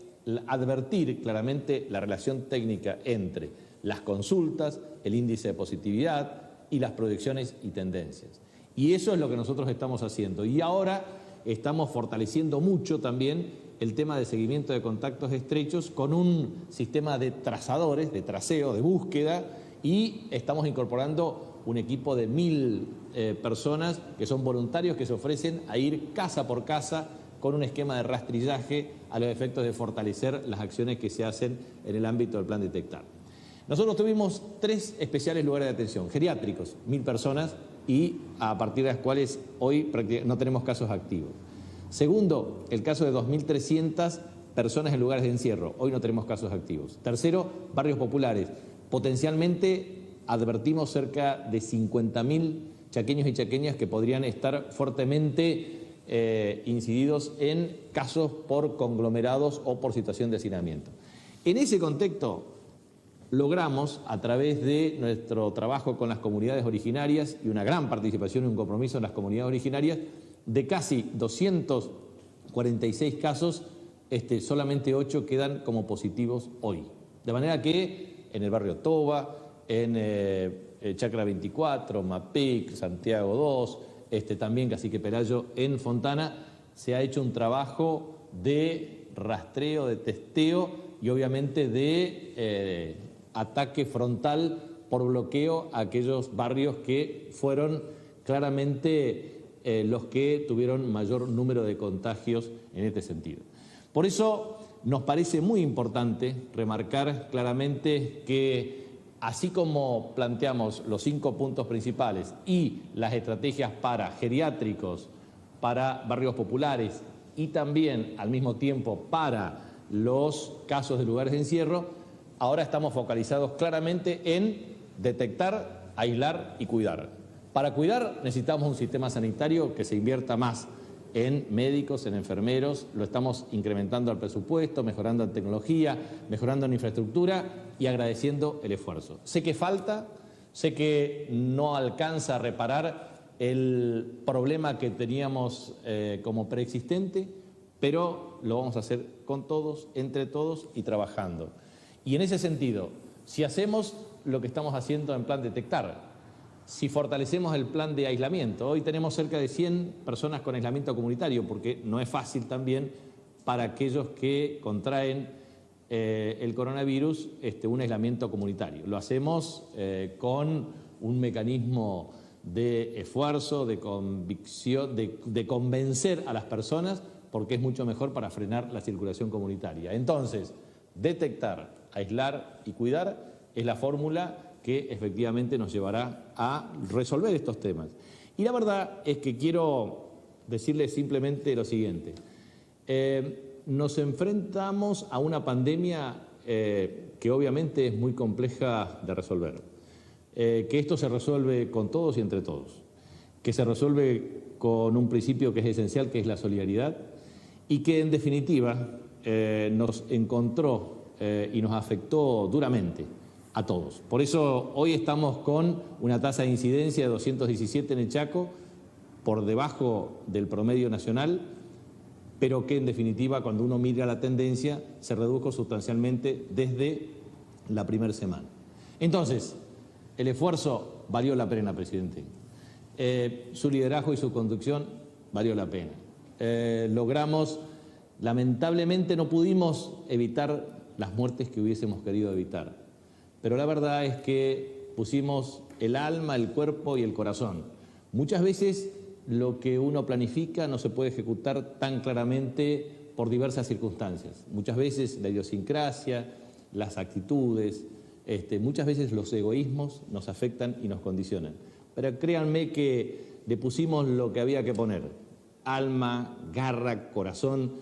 advertir claramente la relación técnica entre las consultas, el índice de positividad y las proyecciones y tendencias. Y eso es lo que nosotros estamos haciendo. Y ahora estamos fortaleciendo mucho también el tema de seguimiento de contactos estrechos con un sistema de trazadores, de traceo, de búsqueda, y estamos incorporando un equipo de 1.000 personas que son voluntarios que se ofrecen a ir casa por casa con un esquema de rastrillaje a los efectos de fortalecer las acciones que se hacen en el ámbito del plan Detectar. Nosotros tuvimos 3 especiales lugares de atención, geriátricos, 1000 personas, y a partir de las cuales hoy no tenemos casos activos. Segundo, el caso de 2300 personas en lugares de encierro, hoy no tenemos casos activos. Tercero, barrios populares. Potencialmente advertimos cerca de 50.000 chaqueños y chaqueñas que podrían estar fuertemente incididos en casos por conglomerados o por situación de hacinamiento. En ese contexto, logramos, a través de nuestro trabajo con las comunidades originarias y una gran participación y un compromiso en las comunidades originarias, de casi 246 casos, solamente 8 quedan como positivos hoy. De manera que en el barrio Toba, en Chacra 24, Mapic, Santiago 2, también Cacique Pelayo, en Fontana, se ha hecho un trabajo de rastreo, de testeo y obviamente de ataque frontal por bloqueo a aquellos barrios que fueron claramente los que tuvieron mayor número de contagios en este sentido. Por eso nos parece muy importante remarcar claramente que así como planteamos los 5 puntos principales y las estrategias para geriátricos, para barrios populares y también al mismo tiempo para los casos de lugares de encierro, ahora estamos focalizados claramente en detectar, aislar y cuidar. Para cuidar necesitamos un sistema sanitario que se invierta más en médicos, en enfermeros, lo estamos incrementando al presupuesto, mejorando en tecnología, mejorando en infraestructura y agradeciendo el esfuerzo. Sé que falta, sé que no alcanza a reparar el problema que teníamos como preexistente, pero lo vamos a hacer con todos, entre todos y trabajando. Y en ese sentido, si hacemos lo que estamos haciendo en plan Detectar, si fortalecemos el plan de aislamiento, hoy tenemos cerca de 100 personas con aislamiento comunitario, porque no es fácil también para aquellos que contraen el coronavirus un aislamiento comunitario. Lo hacemos con un mecanismo de esfuerzo, de convicción, de convencer a las personas, porque es mucho mejor para frenar la circulación comunitaria. Entonces, detectar, aislar y cuidar es la fórmula que efectivamente nos llevará a resolver estos temas. Y la verdad es que quiero decirles simplemente lo siguiente. Nos enfrentamos a una pandemia que obviamente es muy compleja de resolver. Que esto se resuelve con todos y entre todos. Que se resuelve con un principio que es esencial, que es la solidaridad, y que en definitiva nos encontró y nos afectó duramente a todos. Por eso hoy estamos con una tasa de incidencia de 217 en el Chaco, por debajo del promedio nacional, pero que en definitiva cuando uno mira la tendencia se redujo sustancialmente desde la primera semana. Entonces, el esfuerzo valió la pena, presidente. Su liderazgo y su conducción valió la pena. Logramos, lamentablemente no pudimos evitar las muertes que hubiésemos querido evitar, pero la verdad es que pusimos el alma, el cuerpo y el corazón. Muchas veces lo que uno planifica no se puede ejecutar tan claramente por diversas circunstancias. Muchas veces la idiosincrasia, las actitudes, muchas veces los egoísmos nos afectan y nos condicionan. Pero créanme que le pusimos lo que había que poner: alma, garra, corazón.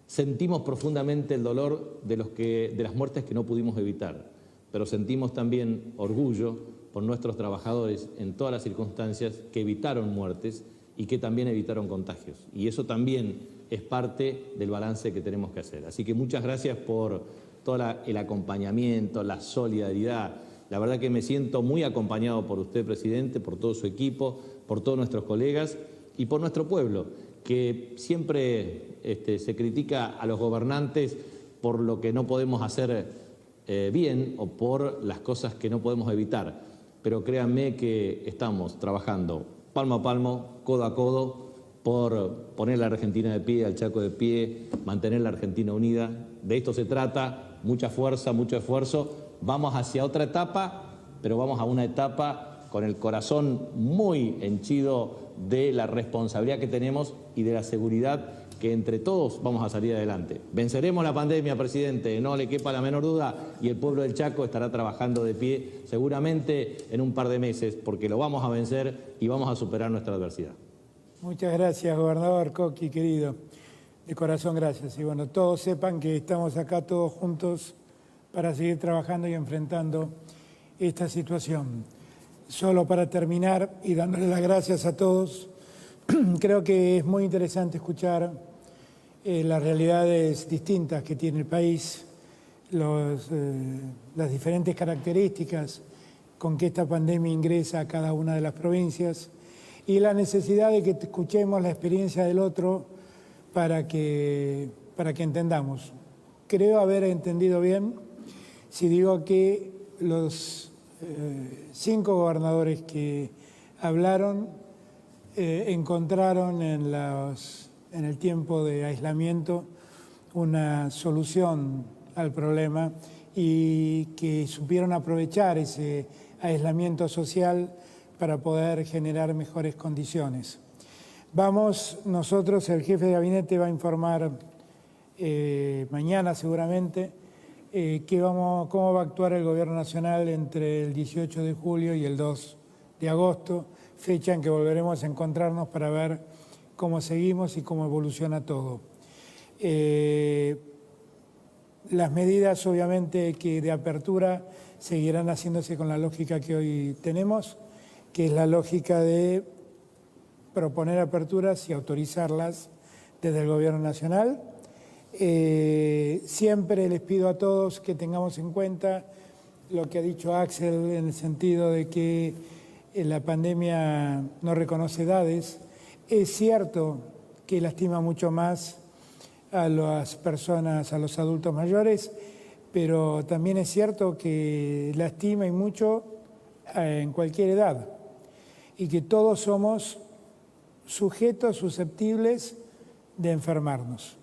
Sentimos profundamente el dolor de las muertes que no pudimos evitar, pero sentimos también orgullo por nuestros trabajadores en todas las circunstancias que evitaron muertes y que también evitaron contagios. Y eso también es parte del balance que tenemos que hacer. Así que muchas gracias por todo el acompañamiento, la solidaridad. La verdad que me siento muy acompañado por usted, presidente, por todo su equipo, por todos nuestros colegas y por nuestro pueblo, que siempre se critica a los gobernantes por lo que no podemos hacer bien o por las cosas que no podemos evitar. Pero créanme que estamos trabajando palmo a palmo, codo a codo, por poner a la Argentina de pie, al Chaco de pie, mantener la Argentina unida. De esto se trata, mucha fuerza, mucho esfuerzo. Vamos hacia otra etapa, pero vamos a una etapa con el corazón muy henchido de la responsabilidad que tenemos y de la seguridad que entre todos vamos a salir adelante. Venceremos la pandemia, presidente, no le quepa la menor duda, y el pueblo del Chaco estará trabajando de pie seguramente en un par de meses, porque lo vamos a vencer y vamos a superar nuestra adversidad. Muchas gracias, gobernador Coqui, querido. De corazón, gracias. Y bueno, todos sepan que estamos acá todos juntos para seguir trabajando y enfrentando esta situación. Solo para terminar y dándole las gracias a todos, creo que es muy interesante escuchar las realidades distintas que tiene el país, las diferentes características con que esta pandemia ingresa a cada una de las provincias y la necesidad de que escuchemos la experiencia del otro para que entendamos. Creo haber entendido bien si digo que los 5 gobernadores que hablaron encontraron en el tiempo de aislamiento una solución al problema y que supieron aprovechar ese aislamiento social para poder generar mejores condiciones. Nosotros, el jefe de gabinete va a informar mañana seguramente cómo va a actuar el Gobierno Nacional entre el 18 de julio y el 2 de agosto, fecha en que volveremos a encontrarnos para ver cómo seguimos y cómo evoluciona todo. Las medidas, obviamente, que de apertura seguirán haciéndose con la lógica que hoy tenemos, que es la lógica de proponer aperturas y autorizarlas desde el Gobierno Nacional. Siempre les pido a todos que tengamos en cuenta lo que ha dicho Axel en el sentido de que la pandemia no reconoce edades. Es cierto que lastima mucho más a las personas, a los adultos mayores, pero también es cierto que lastima y mucho en cualquier edad y que todos somos sujetos susceptibles de enfermarnos.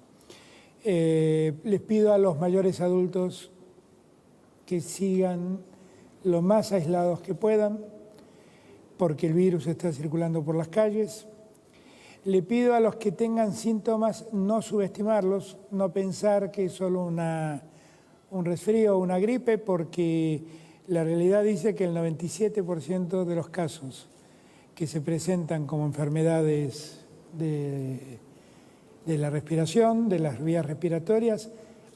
Les pido a los mayores adultos que sigan lo más aislados que puedan, porque el virus está circulando por las calles. Le pido a los que tengan síntomas no subestimarlos, no pensar que es solo un resfrío o una gripe, porque la realidad dice que el 97% de los casos que se presentan como enfermedades de la respiración, de las vías respiratorias,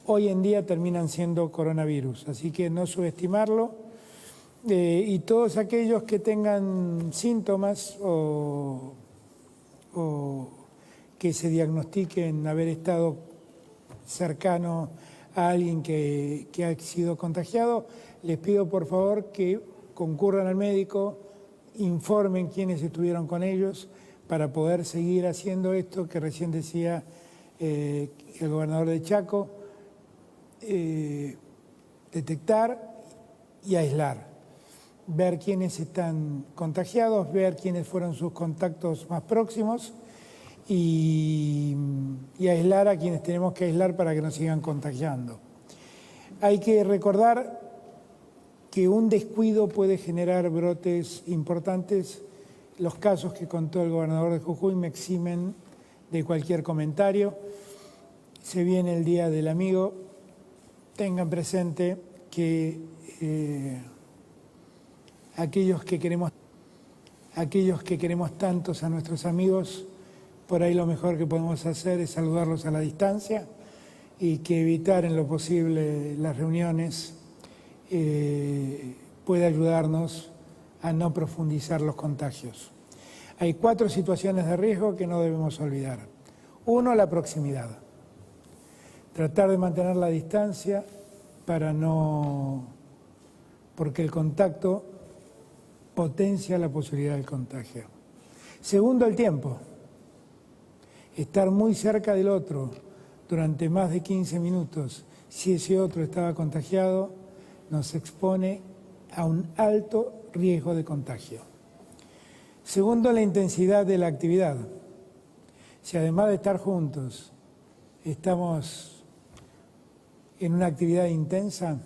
hoy en día terminan siendo coronavirus. Así que no subestimarlo. Y todos aquellos que tengan síntomas o que se diagnostiquen haber estado cercano a alguien que ha sido contagiado, les pido por favor que concurran al médico, informen quiénes estuvieron con ellos para poder seguir haciendo esto que recién decía el gobernador de Chaco, detectar y aislar, ver quiénes están contagiados, ver quiénes fueron sus contactos más próximos y aislar a quienes tenemos que aislar para que no sigan contagiando. Hay que recordar que un descuido puede generar brotes importantes. Los casos que contó el gobernador de Jujuy me eximen de cualquier comentario. Se viene el Día del Amigo. Tengan presente que aquellos que queremos tantos a nuestros amigos, por ahí lo mejor que podemos hacer es saludarlos a la distancia y que evitar en lo posible las reuniones puede ayudarnos a no profundizar los contagios. Hay 4 situaciones de riesgo que no debemos olvidar. 1, la proximidad. Tratar de mantener la distancia porque el contacto potencia la posibilidad del contagio. 2, el tiempo. Estar muy cerca del otro durante más de 15 minutos, si ese otro estaba contagiado, nos expone a un alto riesgo de contagio. 2, la intensidad de la actividad. Si además de estar juntos estamos en una actividad intensa,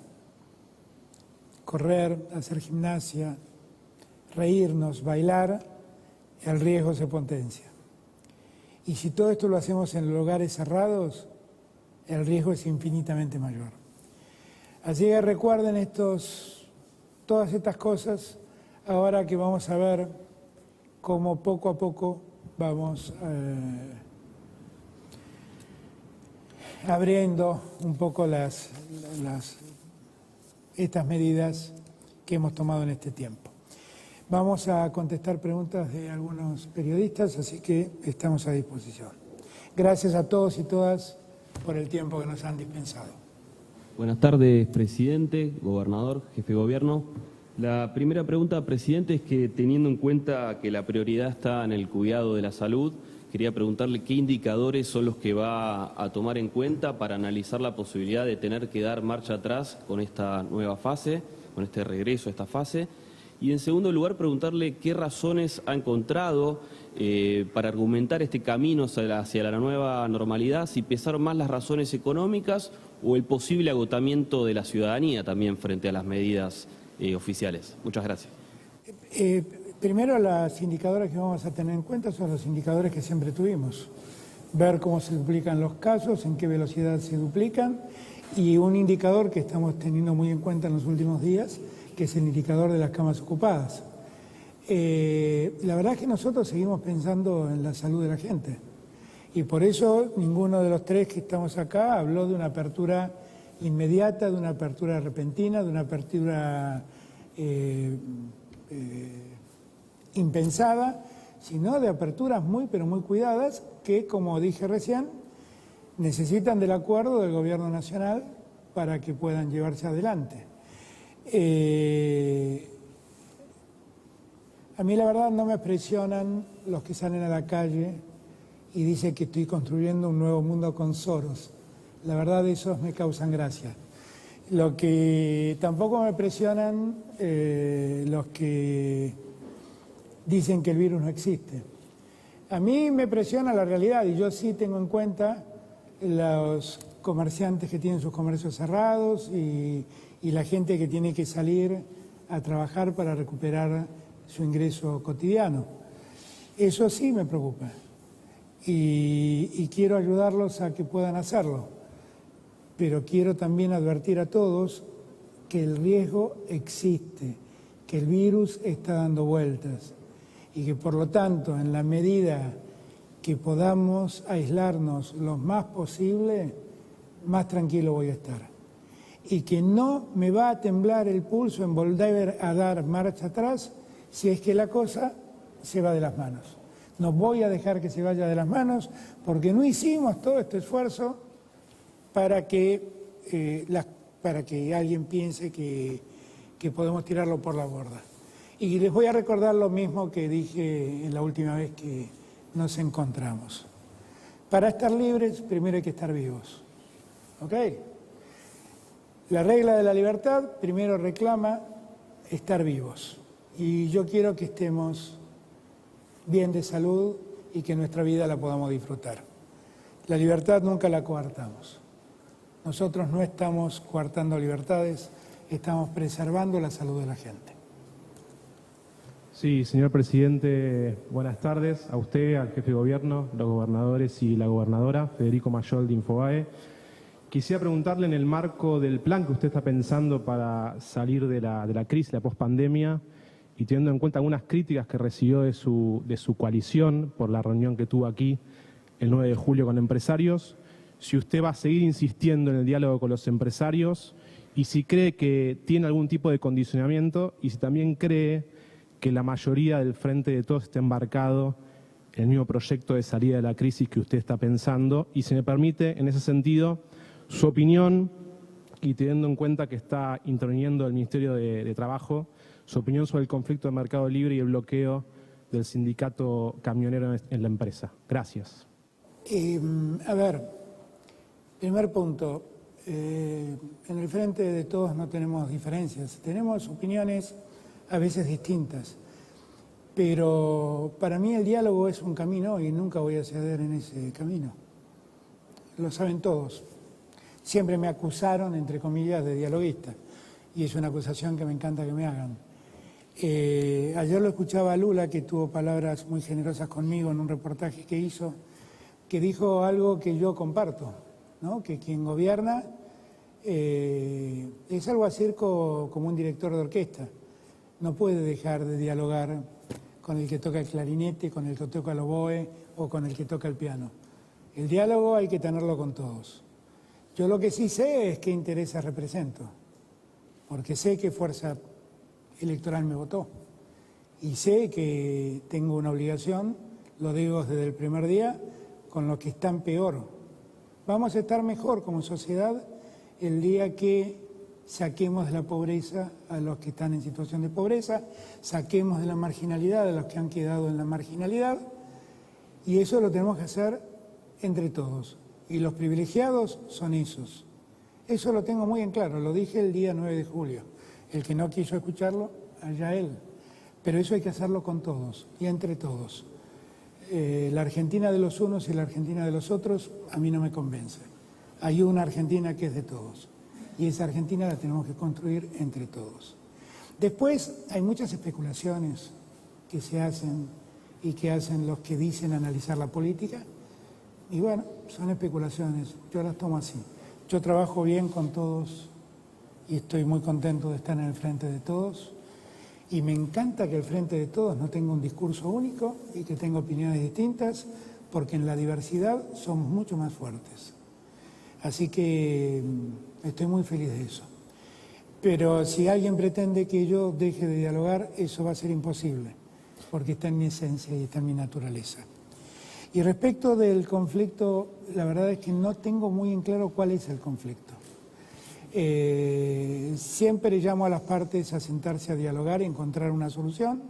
correr, hacer gimnasia, reírnos, bailar, el riesgo se potencia. Y si todo esto lo hacemos en lugares cerrados, el riesgo es infinitamente mayor. Así que recuerden todas estas cosas, ahora que vamos a ver cómo poco a poco vamos abriendo un poco estas medidas que hemos tomado en este tiempo. Vamos a contestar preguntas de algunos periodistas, así que estamos a disposición. Gracias a todos y todas por el tiempo que nos han dispensado. Buenas tardes, presidente, gobernador, jefe de gobierno. La primera pregunta, presidente, es que teniendo en cuenta que la prioridad está en el cuidado de la salud, quería preguntarle qué indicadores son los que va a tomar en cuenta para analizar la posibilidad de tener que dar marcha atrás con esta nueva fase, con este regreso a esta fase. Y en segundo lugar, preguntarle qué razones ha encontrado para argumentar este camino hacia la nueva normalidad, si pesaron más las razones económicas o el posible agotamiento de la ciudadanía también frente a las medidas oficiales. Muchas gracias. Primero, los indicadores que vamos a tener en cuenta son los indicadores que siempre tuvimos. Ver cómo se duplican los casos, en qué velocidad se duplican, y un indicador que estamos teniendo muy en cuenta en los últimos días, que es el indicador de las camas ocupadas. La verdad es que nosotros seguimos pensando en la salud de la gente, y por eso ninguno de los tres que estamos acá habló de una apertura inmediata, de una apertura repentina, de una apertura impensada, sino de aperturas muy pero muy cuidadas que, como dije recién, necesitan del acuerdo del Gobierno Nacional para que puedan llevarse adelante. A mí la verdad no me presionan los que salen a la calle y dicen que estoy construyendo un nuevo mundo con Soros. La verdad esos me causan gracia. Lo que tampoco me presionan los que dicen que el virus no existe. A mí me presiona la realidad, y yo sí tengo en cuenta los comerciantes que tienen sus comercios cerrados y la gente que tiene que salir a trabajar para recuperar su ingreso cotidiano. Eso sí me preocupa y quiero ayudarlos a que puedan hacerlo, pero quiero también advertir a todos que el riesgo existe, que el virus está dando vueltas y que por lo tanto en la medida que podamos aislarnos lo más posible, más tranquilo voy a estar. Y que no me va a temblar el pulso en volver a dar marcha atrás si es que la cosa se va de las manos. No voy a dejar que se vaya de las manos porque no hicimos todo este esfuerzo para que alguien piense que podemos tirarlo por la borda. Y les voy a recordar lo mismo que dije la última vez que nos encontramos. Para estar libres, primero hay que estar vivos. ¿Ok? La regla de la libertad primero reclama estar vivos. Y yo quiero que estemos bien de salud y que nuestra vida la podamos disfrutar. La libertad nunca la coartamos. Nosotros no estamos coartando libertades, estamos preservando la salud de la gente. Sí, señor presidente, buenas tardes a usted, al jefe de gobierno, los gobernadores y la gobernadora, Federico Mayol de Infobae. Quisiera preguntarle en el marco del plan que usted está pensando para salir de la crisis, la pospandemia, y teniendo en cuenta algunas críticas que recibió de su coalición por la reunión que tuvo aquí el 9 de julio con empresarios, si usted va a seguir insistiendo en el diálogo con los empresarios y si cree que tiene algún tipo de condicionamiento y si también cree que la mayoría del Frente de Todos está embarcado en el mismo proyecto de salida de la crisis que usted está pensando. Y si me permite, en ese sentido, su opinión, y teniendo en cuenta que está interviniendo el Ministerio de Trabajo, su opinión sobre el conflicto de mercado libre y el bloqueo del sindicato camionero en la empresa. Gracias. A ver, primer punto. En el Frente de Todos no tenemos diferencias. Tenemos opiniones a veces distintas, pero para mí el diálogo es un camino y nunca voy a ceder en ese camino. Lo saben todos. Siempre me acusaron, entre comillas, de dialoguista, y es una acusación que me encanta que me hagan. Ayer lo escuchaba a Lula, que tuvo palabras muy generosas conmigo en un reportaje que hizo, que dijo algo que yo comparto, ¿no? Que quien gobierna es algo así como un director de orquesta. No puede dejar de dialogar con el que toca el clarinete, con el que toca el oboe o con el que toca el piano. El diálogo hay que tenerlo con todos. Yo lo que sí sé es qué intereses represento, porque sé qué fuerza electoral me votó y sé que tengo una obligación, lo digo desde el primer día, con los que están peor. Vamos a estar mejor como sociedad el día que saquemos de la pobreza a los que están en situación de pobreza, saquemos de la marginalidad a los que han quedado en la marginalidad, y eso lo tenemos que hacer entre todos. Y los privilegiados son esos. Eso lo tengo muy en claro, lo dije el día 9 de julio. El que no quiso escucharlo, allá él. Pero eso hay que hacerlo con todos y entre todos. La Argentina de los unos y la Argentina de los otros a mí no me convence. Hay una Argentina que es de todos y esa Argentina la tenemos que construir entre todos. Después hay muchas especulaciones que se hacen y que hacen los que dicen analizar la política y bueno, son especulaciones, yo las tomo así. Yo trabajo bien con todos y estoy muy contento de estar en el frente de todos. Y me encanta que el frente de todos no tenga un discurso único y que tenga opiniones distintas, porque en la diversidad somos mucho más fuertes. Así que estoy muy feliz de eso. Pero si alguien pretende que yo deje de dialogar, eso va a ser imposible, porque está en mi esencia y está en mi naturaleza. Y respecto del conflicto, la verdad es que no tengo muy en claro cuál es el conflicto. Siempre llamo a las partes a sentarse a dialogar y encontrar una solución,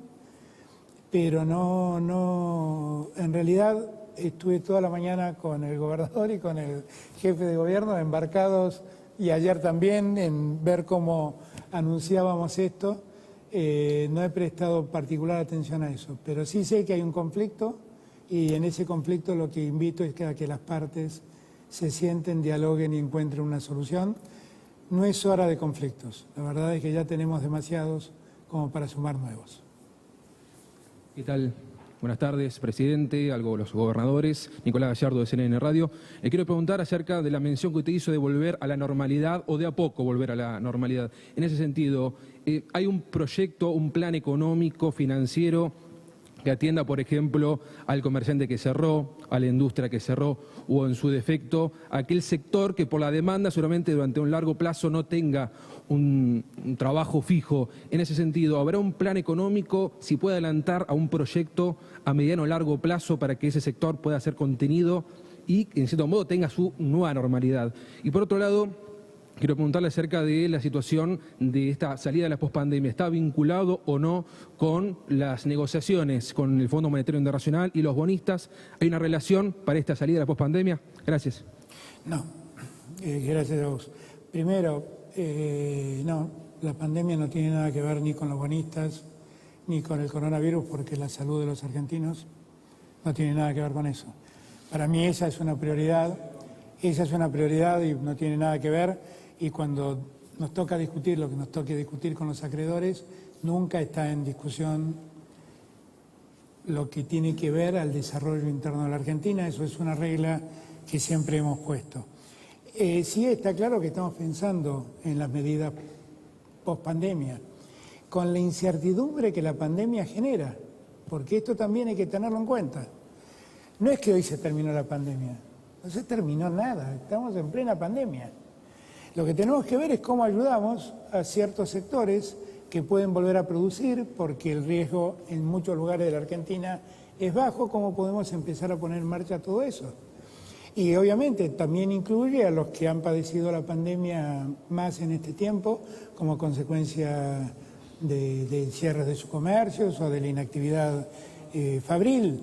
pero no, en realidad estuve toda la mañana con el gobernador y con el jefe de gobierno embarcados, y ayer también, en ver cómo anunciábamos esto. No he prestado particular atención a eso, pero sí sé que hay un conflicto y en ese conflicto lo que invito es a que las partes se sienten, dialoguen y encuentren una solución. No es hora de conflictos, la verdad es que ya tenemos demasiados como para sumar nuevos. ¿Qué tal? Buenas tardes, presidente, a los gobernadores, Nicolás Gallardo de CNN Radio. Le quiero preguntar acerca de la mención que usted hizo de volver a la normalidad o de a poco volver a la normalidad. En ese sentido, ¿hay un proyecto, un plan económico, financiero que atienda, por ejemplo, al comerciante que cerró, a la industria que cerró o, en su defecto, a aquel sector que por la demanda seguramente durante un largo plazo no tenga un trabajo fijo? En ese sentido, ¿habrá un plan económico, si puede adelantar a un proyecto a mediano o largo plazo para que ese sector pueda ser contenido y, en cierto modo, tenga su nueva normalidad? Y por otro lado, quiero preguntarle acerca de la situación de esta salida de la pospandemia. ¿Está vinculado o no con las negociaciones con el Fondo Monetario Internacional y los bonistas? ¿Hay una relación para esta salida de la pospandemia? Gracias. No, gracias a vos. Primero, no, la pandemia no tiene nada que ver ni con los bonistas ni con el coronavirus, porque la salud de los argentinos no tiene nada que ver con eso. Para mí esa es una prioridad y no tiene nada que ver. Y cuando nos toca discutir lo que nos toque discutir con los acreedores, nunca está en discusión lo que tiene que ver al desarrollo interno de la Argentina. Eso es una regla que siempre hemos puesto. Sí está claro que estamos pensando en las medidas post-pandemia, con la incertidumbre que la pandemia genera, porque esto también hay que tenerlo en cuenta. No es que hoy se terminó la pandemia, no se terminó nada, estamos en plena pandemia. Lo que tenemos que ver es cómo ayudamos a ciertos sectores que pueden volver a producir, porque el riesgo en muchos lugares de la Argentina es bajo, cómo podemos empezar a poner en marcha todo eso. Y obviamente también incluye a los que han padecido la pandemia más en este tiempo, como consecuencia de cierres de sus comercios o de la inactividad fabril.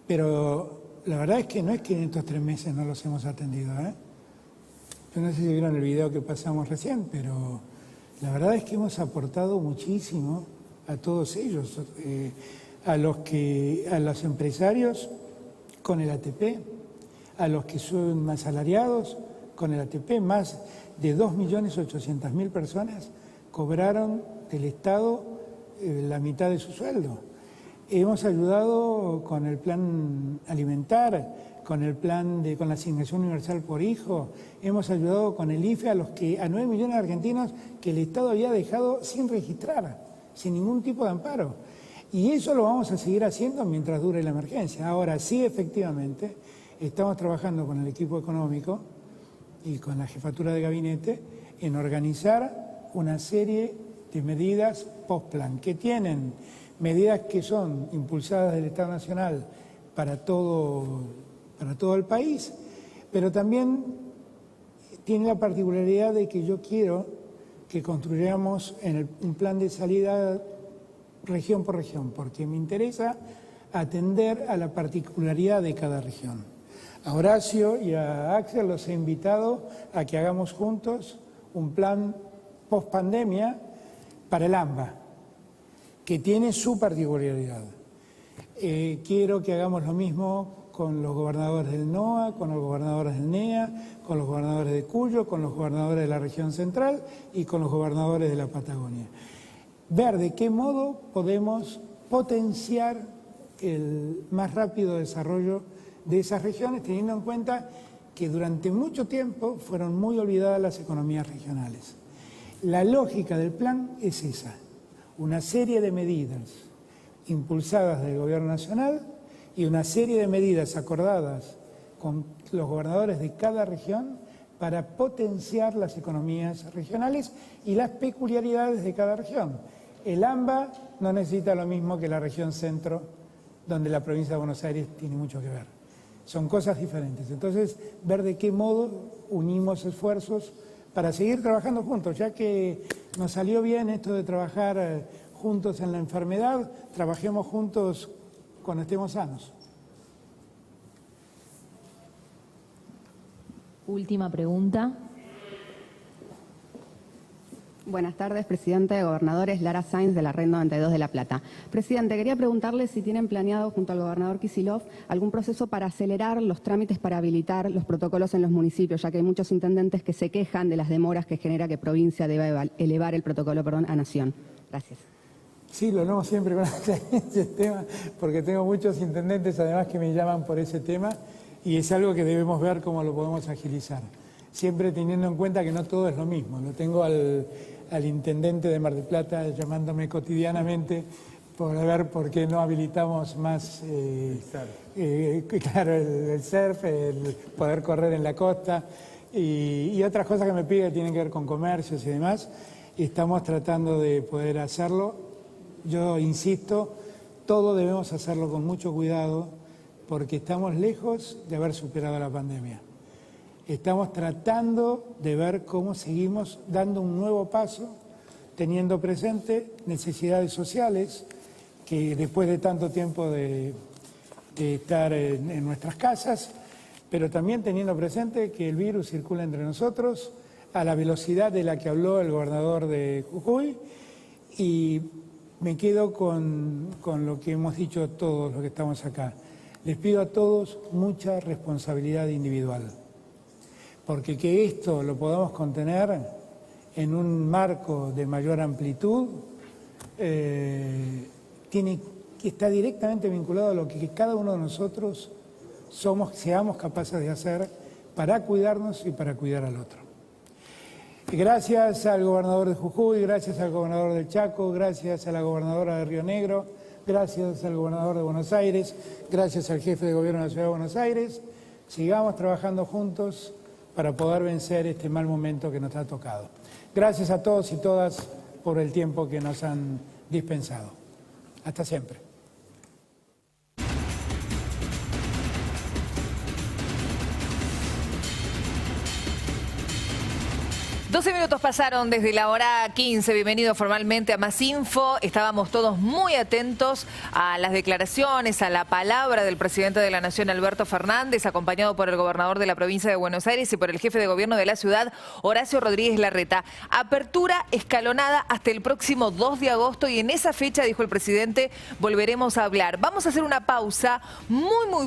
Pero la verdad es que no es que en estos 3 meses no los hemos atendido. Yo no sé si vieron el video que pasamos recién, pero la verdad es que hemos aportado muchísimo a todos ellos, a los empresarios con el ATP, a los que son asalariados con el ATP. Más de 2.800.000 personas cobraron del Estado la mitad de su sueldo. Hemos ayudado con el plan alimentar, con la asignación universal por hijo, hemos ayudado con el IFE a 9 millones de argentinos que el Estado había dejado sin registrar, sin ningún tipo de amparo. Y eso lo vamos a seguir haciendo mientras dure la emergencia. Ahora sí, efectivamente, estamos trabajando con el equipo económico y con la jefatura de gabinete en organizar una serie de medidas post-plan, que tienen medidas que son impulsadas del Estado Nacional para todo el país, pero también tiene la particularidad de que yo quiero que construyamos un plan de salida región por región, porque me interesa atender a la particularidad de cada región. A Horacio y a Axel los he invitado a que hagamos juntos un plan post-pandemia para el AMBA, que tiene su particularidad. Quiero que hagamos lo mismo con los gobernadores del NOA, con los gobernadores del NEA, con los gobernadores de Cuyo, con los gobernadores de la región central y con los gobernadores de la Patagonia. Ver de qué modo podemos potenciar el más rápido desarrollo de esas regiones, teniendo en cuenta que durante mucho tiempo fueron muy olvidadas las economías regionales. La lógica del plan es esa, una serie de medidas impulsadas del Gobierno Nacional y una serie de medidas acordadas con los gobernadores de cada región para potenciar las economías regionales y las peculiaridades de cada región. El AMBA no necesita lo mismo que la región centro, donde la provincia de Buenos Aires tiene mucho que ver. Son cosas diferentes. Entonces, ver de qué modo unimos esfuerzos para seguir trabajando juntos, ya que nos salió bien esto de trabajar juntos en la enfermedad, trabajemos juntos cuando estemos sanos. Última pregunta. Buenas tardes, presidente de Gobernadores, Lara Sainz de la Red 92 de La Plata. Presidente, quería preguntarle si tienen planeado junto al gobernador Kicillof algún proceso para acelerar los trámites para habilitar los protocolos en los municipios, ya que hay muchos intendentes que se quejan de las demoras que genera que provincia deba elevar el protocolo a nación. Gracias. Sí, lo hablamos siempre con ese tema, porque tengo muchos intendentes además que me llaman por ese tema y es algo que debemos ver cómo lo podemos agilizar. Siempre teniendo en cuenta que no todo es lo mismo. Lo tengo al intendente de Mar del Plata llamándome cotidianamente por ver por qué no habilitamos más el surf, el poder correr en la costa y otras cosas que me pide que tienen que ver con comercios y demás. Y estamos tratando de poder hacerlo. Yo insisto, todo debemos hacerlo con mucho cuidado porque estamos lejos de haber superado la pandemia. Estamos tratando de ver cómo seguimos dando un nuevo paso, teniendo presente necesidades sociales, que después de tanto tiempo de estar en nuestras casas, pero también teniendo presente que el virus circula entre nosotros a la velocidad de la que habló el gobernador de Jujuy, y me quedo con lo que hemos dicho todos los que estamos acá. Les pido a todos mucha responsabilidad individual. Porque que esto lo podamos contener en un marco de mayor amplitud está directamente vinculado a lo que cada uno de nosotros seamos capaces de hacer para cuidarnos y para cuidar al otro. Gracias al gobernador de Jujuy, gracias al gobernador del Chaco, gracias a la gobernadora de Río Negro, gracias al gobernador de Buenos Aires, gracias al jefe de gobierno de la Ciudad de Buenos Aires. Sigamos trabajando juntos para poder vencer este mal momento que nos ha tocado. Gracias a todos y todas por el tiempo que nos han dispensado. Hasta siempre. 12 minutos pasaron desde la hora 15. Bienvenido formalmente a Más Info. Estábamos todos muy atentos a las declaraciones, a la palabra del presidente de la Nación, Alberto Fernández, acompañado por el gobernador de la provincia de Buenos Aires y por el jefe de gobierno de la ciudad, Horacio Rodríguez Larreta. Apertura escalonada hasta el próximo 2 de agosto y en esa fecha, dijo el presidente, volveremos a hablar. Vamos a hacer una pausa muy